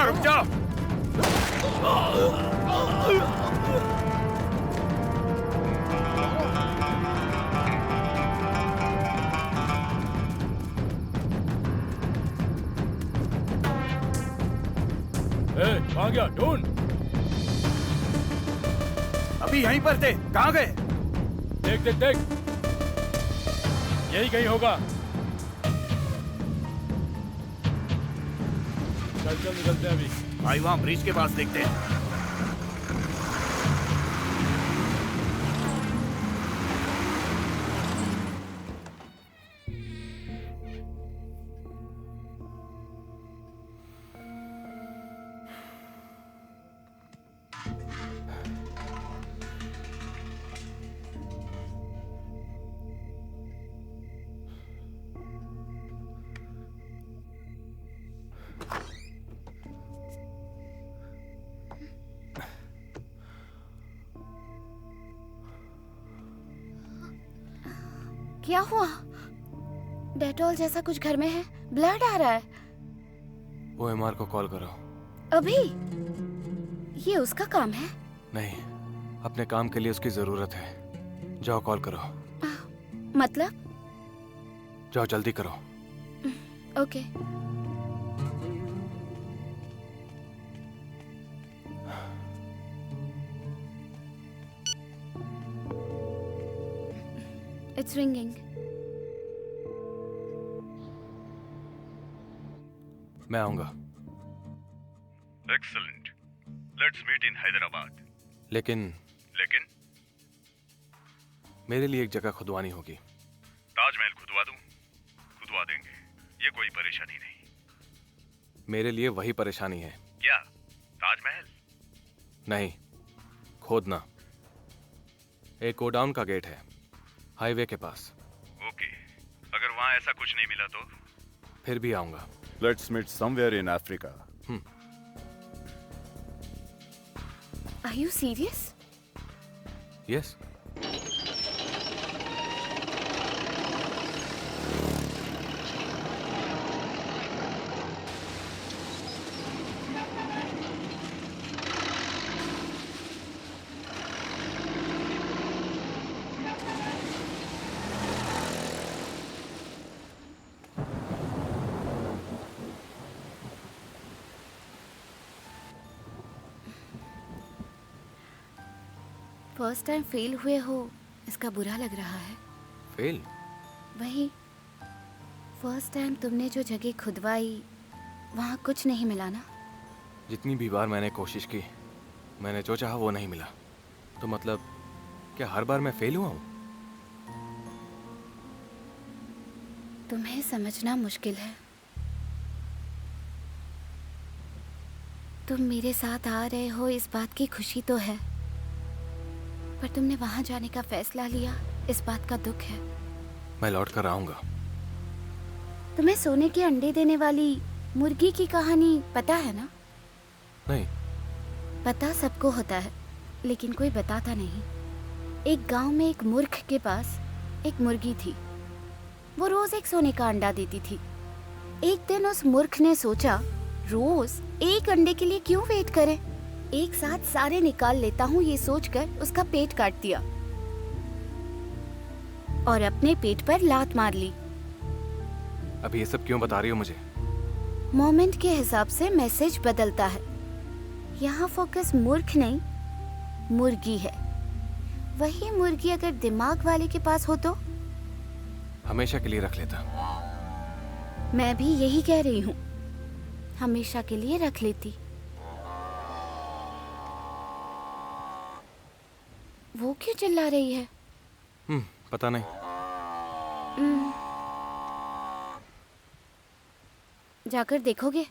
रुक जाओ। कहाँ गया? ढूंढ। अभी यहीं पर थे, कहाँ गए? देख। यही कहीं होगा। चल निकलते हैं अभी। भाई वहाँ ब्रिज के पास देखते हैं। क्या हुआ? डेटॉल जैसा कुछ घर में है, ब्लड आ रहा है। OMR को कॉल करो। अभी? ये उसका काम है? नहीं, अपने काम के लिए उसकी जरूरत है। जाओ कॉल करो। मतलब? जाओ जल्दी करो। ओके। It's ringing. मैं आऊंगा। Excellent. Let's meet in Hyderabad. लेकिन मेरे लिए एक जगह खुदवानी होगी। ताजमहल खुदवा दूं? खुदवा देंगे, ये कोई परेशानी नहीं। मेरे लिए वही परेशानी है। क्या? ताजमहल? नहीं, खोदना। एक गोडाउन का गेट है, हाईवे के पास। ओके, अगर वहां ऐसा कुछ नहीं मिला तो? फिर भी आऊंगा। Let's meet somewhere in Africa. Are you serious? Yes. First time fail हुए हो, इसका बुरा लग रहा है। फेल? वही, फर्स्ट टाइम तुमने जो जगह खुदवाई वहाँ कुछ नहीं मिला ना? जितनी भी बार मैंने कोशिश की, मैंने जो चाहा वो नहीं मिला। तो मतलब क्या हर बार मैं फेल हुआ हूँ? तुम्हें समझना मुश्किल है। तुम मेरे साथ आ रहे हो इस बात की खुशी तो है, पर तुमने वहां जाने का फैसला लिया, इस बात का दुख है। मैं लौट कर आऊंगा। तुम्हें सोने के अंडे देने वाली मुर्गी की कहानी पता है ना? नहीं। पता सबको होता है, लेकिन कोई बताता नहीं। एक गांव में एक मूर्ख के पास एक मुर्गी थी। वो रोज एक सोने का अंडा देती थी। एक दिन उस मूर्ख ने सोचा, रोज एक अंडे के लिए क्यों वेट करें, एक साथ सारे निकाल लेता हूँ। ये सोचकर उसका पेट काट दिया और अपने पेट पर लात मार ली। अब ये सब क्यों बता रही हो मुझे? मोमेंट के हिसाब से मैसेज बदलता है। यहाँ फोकस मूर्ख नहीं, मुर्गी है। वही मुर्गी अगर दिमाग वाले के पास हो तो हमेशा के लिए रख लेता। मैं भी यही कह रही हूँ, हमेशा के लिए रख लेती। वो क्यों चिल्ला रही है? पता नहीं। जाकर देखोगे?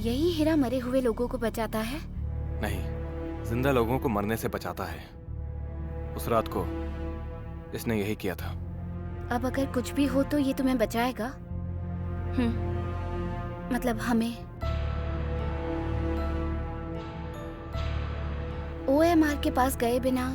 यही हीरा मरे हुए लोगों को बचाता है? नहीं, जिंदा लोगों को मरने से बचाता है। उस रात को इसने यही किया था। अब अगर कुछ भी हो तो ये तुम्हें बचाएगा? मतलब हमें? OMR के पास गए बिना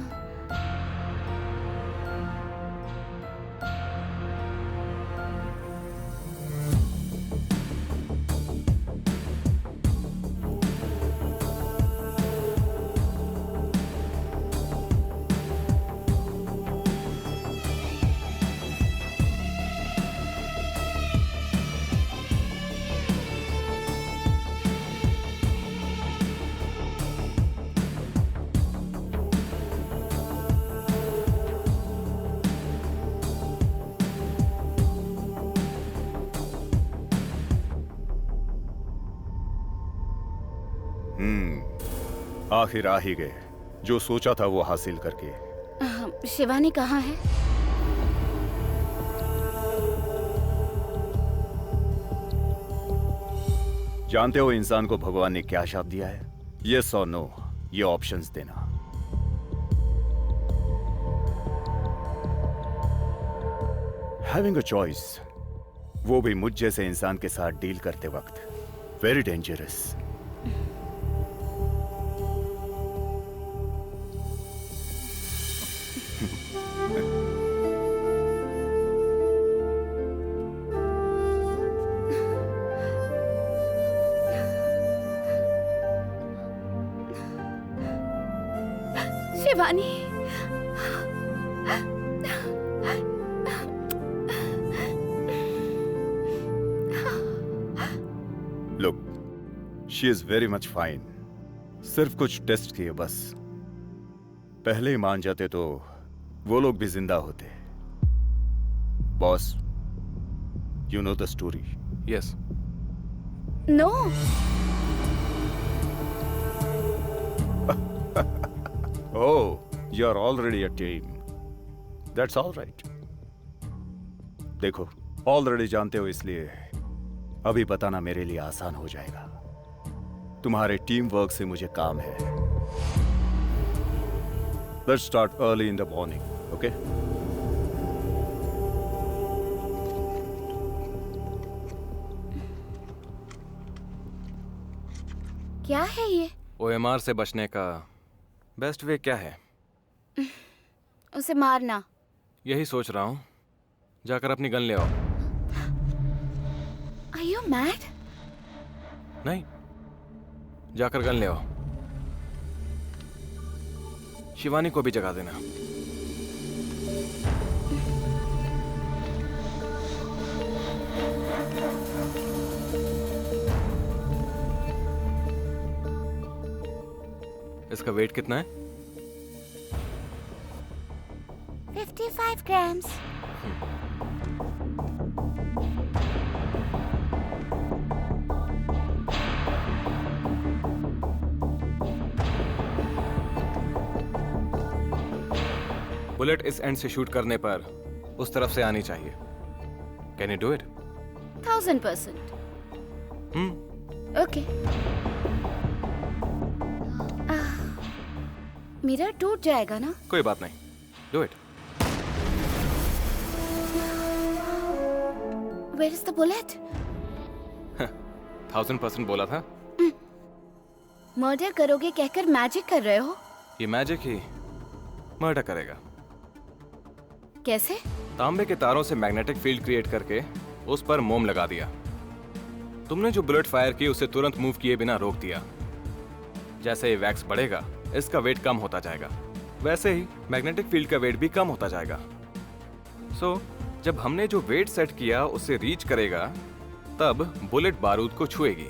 आखिर आ ही गए। जो सोचा था वो हासिल करके। शिवानी कहाँ है? जानते हो इंसान को भगवान ने क्या शाप दिया है? यस और नो, ये ऑप्शंस देना। हैविंग अ चॉइस, वो भी मुझ जैसे इंसान के साथ डील करते वक्त, very dangerous. Shivani, look, she is very much fine. सिर्फ कुछ टेस्ट किए बस। पहले ही मान जाते तो वो लोग भी जिंदा होते। Boss, you know the story? Yes. No. Oh, you're already a team. That's all right. देखो, ऑलरेडी जानते हो इसलिए अभी बताना मेरे लिए आसान हो जाएगा। तुम्हारे टीम वर्क से मुझे काम है। Let's start early in the morning, okay? क्या है ये? OMR से बचने का बेस्ट वे क्या है? उसे मारना। यही सोच रहा हूँ। जाकर अपनी गन ले आओ। Are you mad? नहीं, जाकर गन ले आओ। शिवानी को भी जगा देना। इसका वेट कितना है? 55 grams. बुलेट इस एंड से शूट करने पर उस तरफ से आनी चाहिए। Can you do it? 1000%. Okay. Mirror टूट जाएगा ना? कोई बात नहीं, do it. Where is the bullet? 1000% बोला था। मर्डर करोगे कहकर मैजिक कर रहे हो? ये मैजिक ही मर्डर करेगा। कैसे? तांबे के तारों से मैग्नेटिक फील्ड क्रिएट करके उस पर मोम लगा दिया। तुमने जो बुलेट फायर की उसे तुरंत मूव किए बिना रोक दिया। जैसे ये वैक्स बढ़ेगा, इसका वेट कम होता जाएगा। वैसे ही मैग्नेटिक फील्ड का वेट भी कम होता जाएगा। सो जब हमने जो वेट सेट किया उसे रीच करेगा, तब बुलेट बारूद को छुएगी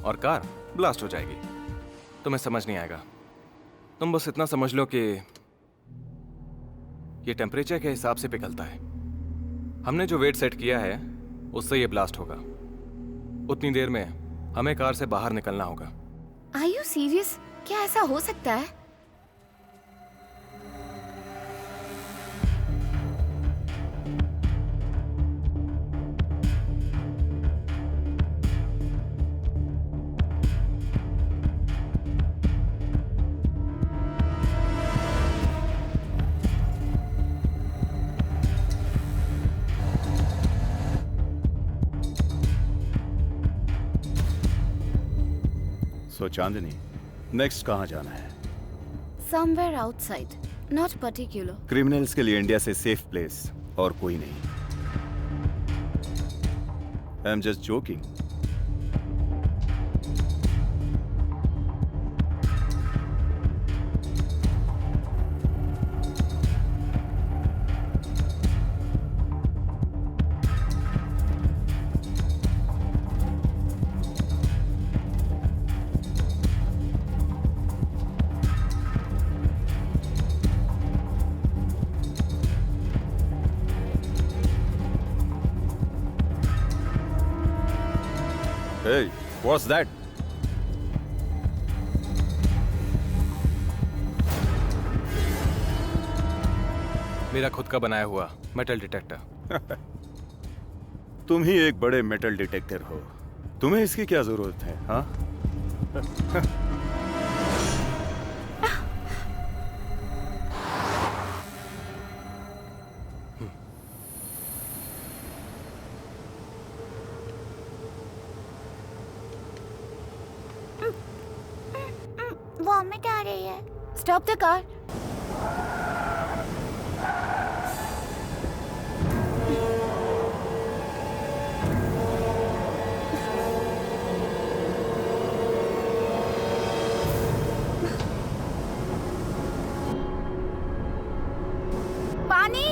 और कार ब्लास्ट हो जाएगी। तुम्हें समझ नहीं आएगा। तुम बस इतना समझ लो कि ये टेम्परेचर के हिसाब से पिघलता है। हमने जो वेट सेट किया है उससे ये ब्लास्ट होगा। उतनी देर में हमें कार से बाहर निकलना होगा। Are you serious? क्या ऐसा हो सकता है? तो चांदनी, नेक्स्ट कहाँ जाना है? Somewhere outside, not particular. Criminals के लिए इंडिया से सेफ प्लेस और कोई नहीं। I am just joking. Hey, what's that? मेरा खुद का बनाया हुआ मेटल डिटेक्टर। तुम ही एक बड़े मेटल डिटेक्टर हो, तुम्हें इसकी क्या जरूरत है? हाँ? वॉमिट आ रही है। Stop the car. पानी।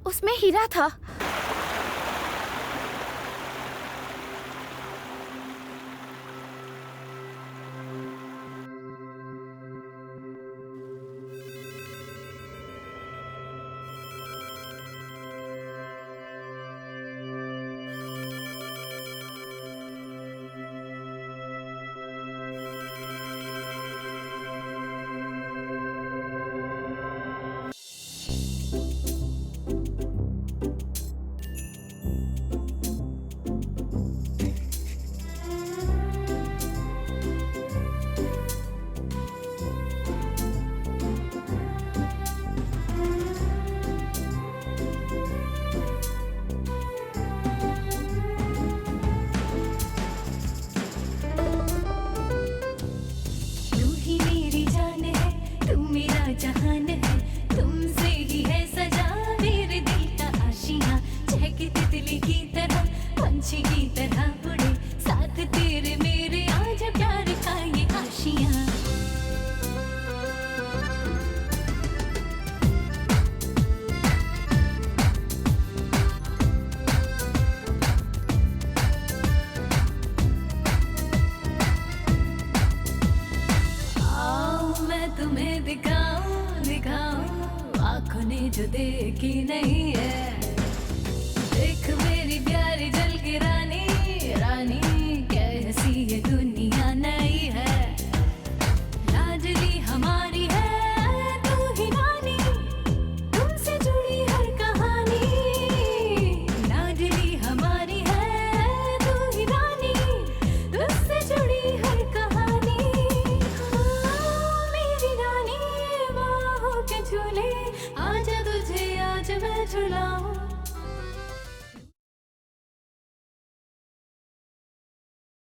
उसमें हीरा था। जहान है तुमसे ही है सजा मेरे दिल का आशियां चहके तितली की तरह पंछी की तरह उड़े साथ तेरे मेरे आज प्यार का ये आशियां आओ मैं तुम्हें दिखाऊं आँखों ने जो देखी नहीं है देख मेरी प्यारी जल